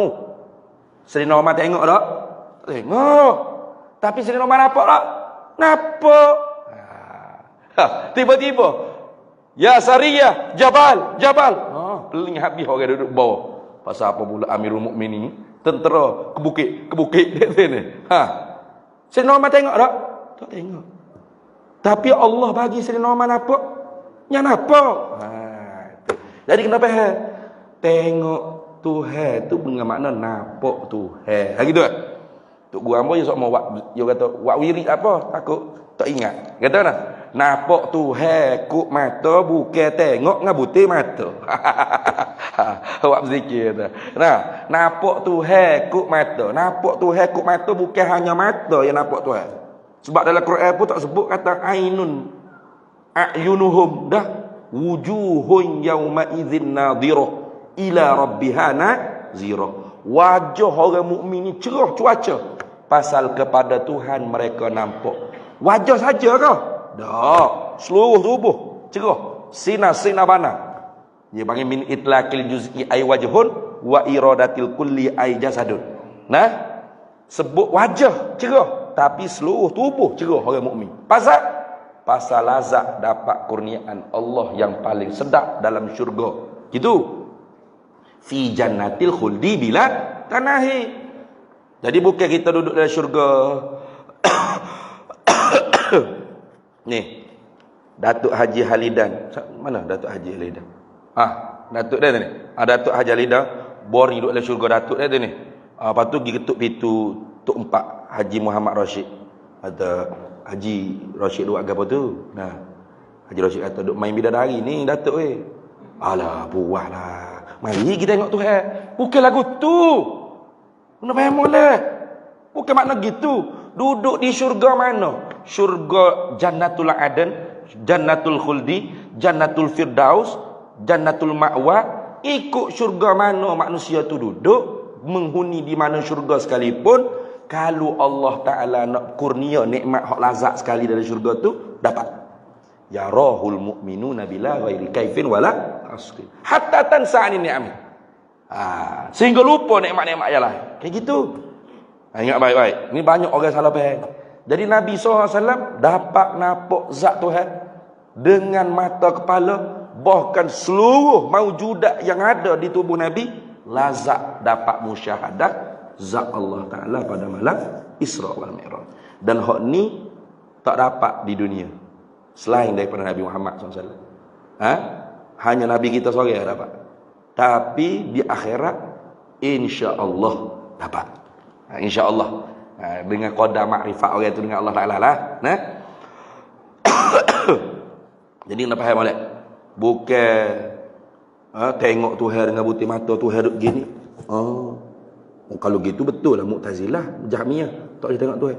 Sayyidina Umar tengok tak? Tengok. Tapi Sayyidina Umar nampak tak? Nampak. Tiba-tiba ya Sariyah, Jabal. Peling habis orang duduk bawah. Pasal apa pula Amirul Mukminin, tentera ke bukit dia sini. Sayyidina Umar tengok tak? Tak tengok. Tapi Allah bagi Sayyidina Umar nampak. Yang nampak. Jadi kenapa tengok Tuhan tu dengan makna nampak Tuhan. Gitu kan? Tok guru ambo dia sok mau dia kata wak wirid apa? Takut tak ingat. Kata nah, nampak Tuhan kuk mata bukan tengok ngabuti mata. Awak berzikir kata. Nah, nampak Tuhan kuk mata. Nampak Tuhan kuk mata bukan hanya mata yang nampak Tuhan. Sebab dalam Quran pun tak sebut kata ainun a'yunuhum dah wujuhun yauma idzin nadhirah ila rabbiha nazirah. Wajah orang mukmin ni cerah cuaca. Pasal kepada Tuhan mereka nampak. Wajah saja ke? Tak. Seluruh tubuh cerah. Sinar bana. Dia panggil min itlaqil juz'i ay wajhun wa iradatil kulli ay jasadun. Nah, sebut wajah cerah, tapi seluruh tubuh cerah orang mukmin. Pasal lazat dapat kurniaan Allah yang paling sedap dalam syurga. Gitu. Fi jannatil khuldi bila tanahi. Jadi bukan kita duduk dalam syurga. Nih, Datuk Haji Halidan. Mana Datuk Haji Halidan? Datuk dia ni. Datuk Haji Halidan boring duduk dalam syurga Datuk dia ni. Lepas tu pergi ketuk pintu Tok Empak Haji Muhammad Rashid. Ada Haji Rashid duduk apa tu? Nah, Haji Rashid kata duduk main bidadari ni Datuk weh. Alah, buahlah. Mari kita tengok Tuhan. Bukan lagu tu. Kenapa yang boleh? Bukan makna gitu. Duduk di syurga mana? Syurga Jannatul Aden, Jannatul Khuldi, Jannatul Firdaus, Jannatul Ma'wa. Ikut syurga mana manusia tu duduk, menghuni di mana syurga sekalipun, kalau Allah Ta'ala nak kurnia nikmat hak lazat sekali dari syurga tu, dapat. Ya rahul mu'minuna bila ghairi kaifin wala asri. Hatta tansa'ani ni'ami. Sehingga lupa nikmat-nikmat yang lain. Kayak gitu. Ingat baik-baik. Ini banyak orang salah faham. Jadi Nabi SAW dapat nampak zat Tuhan dengan mata kepala, bahkan seluruh maujudat yang ada di tubuh Nabi lazat dapat musyahadah zat Allah Ta'ala pada malam Isra wal Mi'raj. Dan hak ni tak dapat di dunia selain daripada Nabi Muhammad SAW. Hanya Nabi kita seorang yang dapat. Tapi di akhirat insya-Allah dapat. Insya-Allah. Dengan qadar makrifat orang itu dengan Allah Ta'ala lah. Nah. Jadi nak faham boleh? Bukan tengok Tuhan dengan butir mata Tuhan duduk gini. Kalau gitu betul lah Mu'tazilah, Jahmiyah tak boleh tengok Tuhan.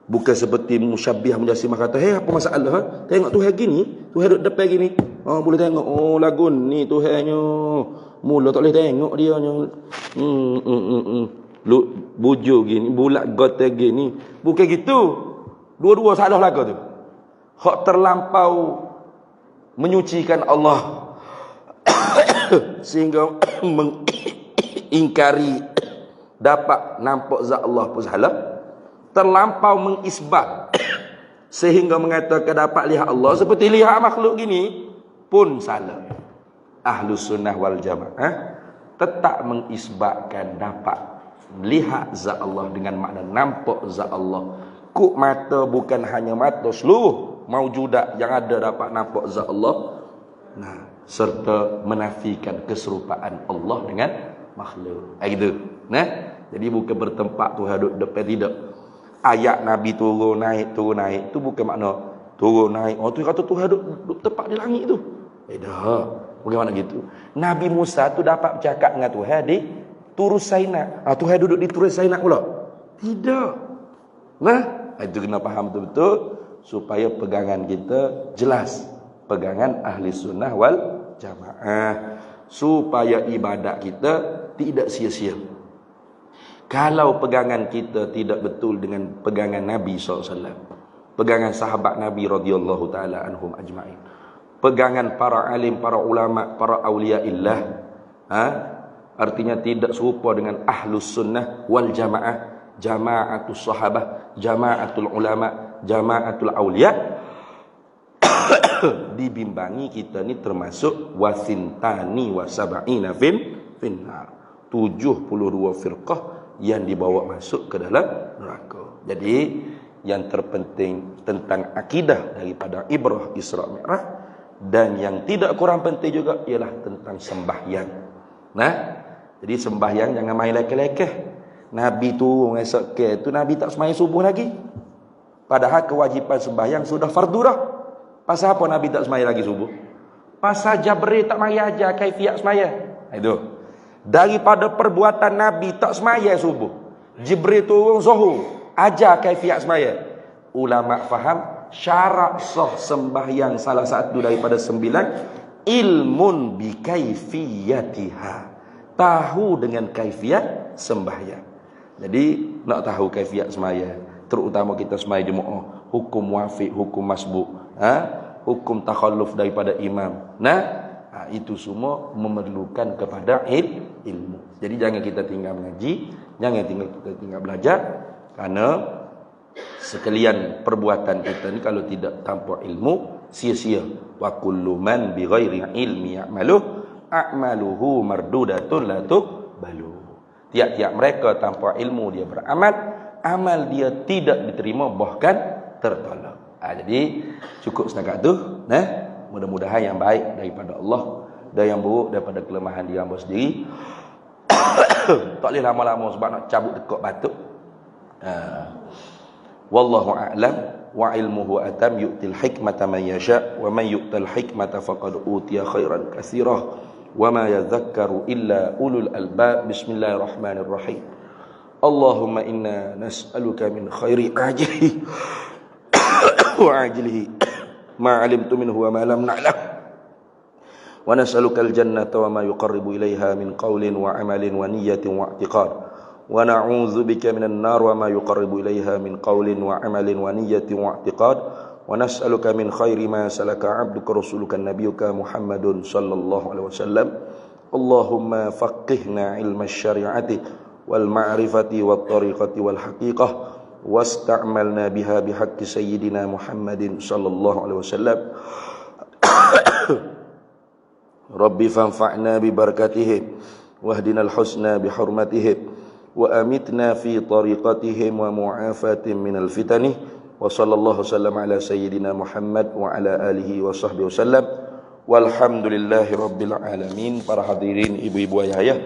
Bukan seperti Musyabbih Mujassimah kata, apa masalah? Tengok Tuhan gini, Tuhan duduk depan gini. Boleh tengok. Lagu ni Tuhannya. Mula tak boleh tengok dia nya. Bujur gini, bulat gote gini. Bukan gitu. Dua-dua salah lagu tu. Hak terlampau menyucikan Allah sehingga mengingkari dapat nampak zat Allah pun salah. Terlampau mengisbat sehingga mengatakan dapat lihat Allah seperti lihat makhluk gini pun salah. Ahlus sunnah wal jamaah tetap mengisbatkan dapat melihat zat Allah dengan makna nampak zat Allah. Kuk mata bukan hanya mata, seluruh maujudat yang ada dapat nampak zat Allah. Serta menafikan keserupaan Allah dengan makhluk. Gitu. Jadi bukan bertempat Tuhan duduk depan, tidak. Ayat Nabi turun naik tu bukan makna turun naik. Tu kata Tuhan duduk tepat di langit tu. Dah. Bagaimana gitu? Nabi Musa tu dapat bercakap dengan Tuhan di Turus Saina. Tuhan duduk di Turus Saina pula. Tidak. Itu kena faham betul-betul supaya pegangan kita jelas. Pegangan ahli sunnah wal jamaah. Supaya ibadat kita tidak sia-sia. Kalau pegangan kita tidak betul dengan pegangan Nabi SAW, pegangan sahabat Nabi radhiyallahu taala anhum ajma'in, pegangan para alim, para ulama, para awliyaillah, artinya tidak serupa dengan ahlus sunnah wal jamaah, jamaatus sahabah, jamaatul ulama, jamaatul awliya. Dibimbangi kita ni termasuk wasintani wasab'ina finnar, 72 firqah yang dibawa masuk ke dalam neraka. Jadi yang terpenting tentang akidah daripada ibrah Isra Mi'raj, dan yang tidak kurang penting juga ialah tentang sembahyang. Jadi sembahyang jangan main lekeh-lekeh. Nabi tu esok ke tu Nabi tak sembahyang subuh lagi. Padahal kewajipan sembahyang sudah fardu dah. Pasal apa Nabi tak sembahyang lagi subuh? Pasal Jibril tak mari ajar kaifiat sembahyang. Itu. Daripada perbuatan Nabi tak sembahyang subuh, Jibril turun zuhur, ajar kaifiat sembahyang. Ulama faham syarat sah sembahyang salah satu daripada 9 ilmun bi kaifiyatiha, tahu dengan kaifiat sembahyang. Jadi nak tahu kaifiat sembahyang, terutama kita sembahyang jemaah, hukum wafiq, hukum masbuk, hukum takhalluf daripada imam. Itu semua memerlukan kepada ilmu. Jadi jangan kita tinggal mengaji, jangan kita tinggal belajar, kerana sekalian perbuatan kita ni kalau tidak tanpa ilmu sia-sia. Wa kullu man bighairi ilmi a'maluhu mardudatun la tuqbalu. Tiap-tiap mereka tanpa ilmu dia beramal, amal dia tidak diterima bahkan tertolak. Jadi cukup setakat tu, mudah-mudahan yang baik daripada Allah dan yang buruk daripada kelemahan diri hamba sendiri. Tak boleh lama-lama sebab nak cabut dekak batuk. Wallahu a'lam wa ilmuhu atam yu'til hikmata man yasha wa man yu'tal hikmata faqad utiya khairan katsira wa ma yadhakkaru illa ulul albab. Bismillahirrahmanirrahim. Allahumma inna nas'aluka min khairi ajlihi wa ajlihi ma 'alimtu minhu wa ma lam na'lam wa nas'aluka al-jannata wa ma yuqarribu ilayha min qawlin wa 'amalin wa niyyatin wa i'tiqad wa na'udzu bika minan nar wa ma yuqarribu ilayha min qawlin wa 'amalin wa niyyatin wa i'tiqad wa nas'aluka min khairi ma salaka 'abduka rasuluka nabiyyuka Muhammadun sallallahu alaihi wasallam. Allahumma faqihna 'ilma asy-syari'ati wal ma'rifati wat tariqati wal haqiqah wasta'malna biha bihaqqi sayyidina Muhammadin sallallahu alaihi wasallam. Rabbi fanfa'na bi barakatihim wahdinal husna bi hurmatihim wa amitna fi tariqatihim wa mu'afatin minal fitani wa sallallahu wasallam ala sayyidina Muhammad wa ala alihi wa sahbihi wasallam walhamdulillahi rabbil alamin. Para hadirin, ibu-ibu, ayah-ayah,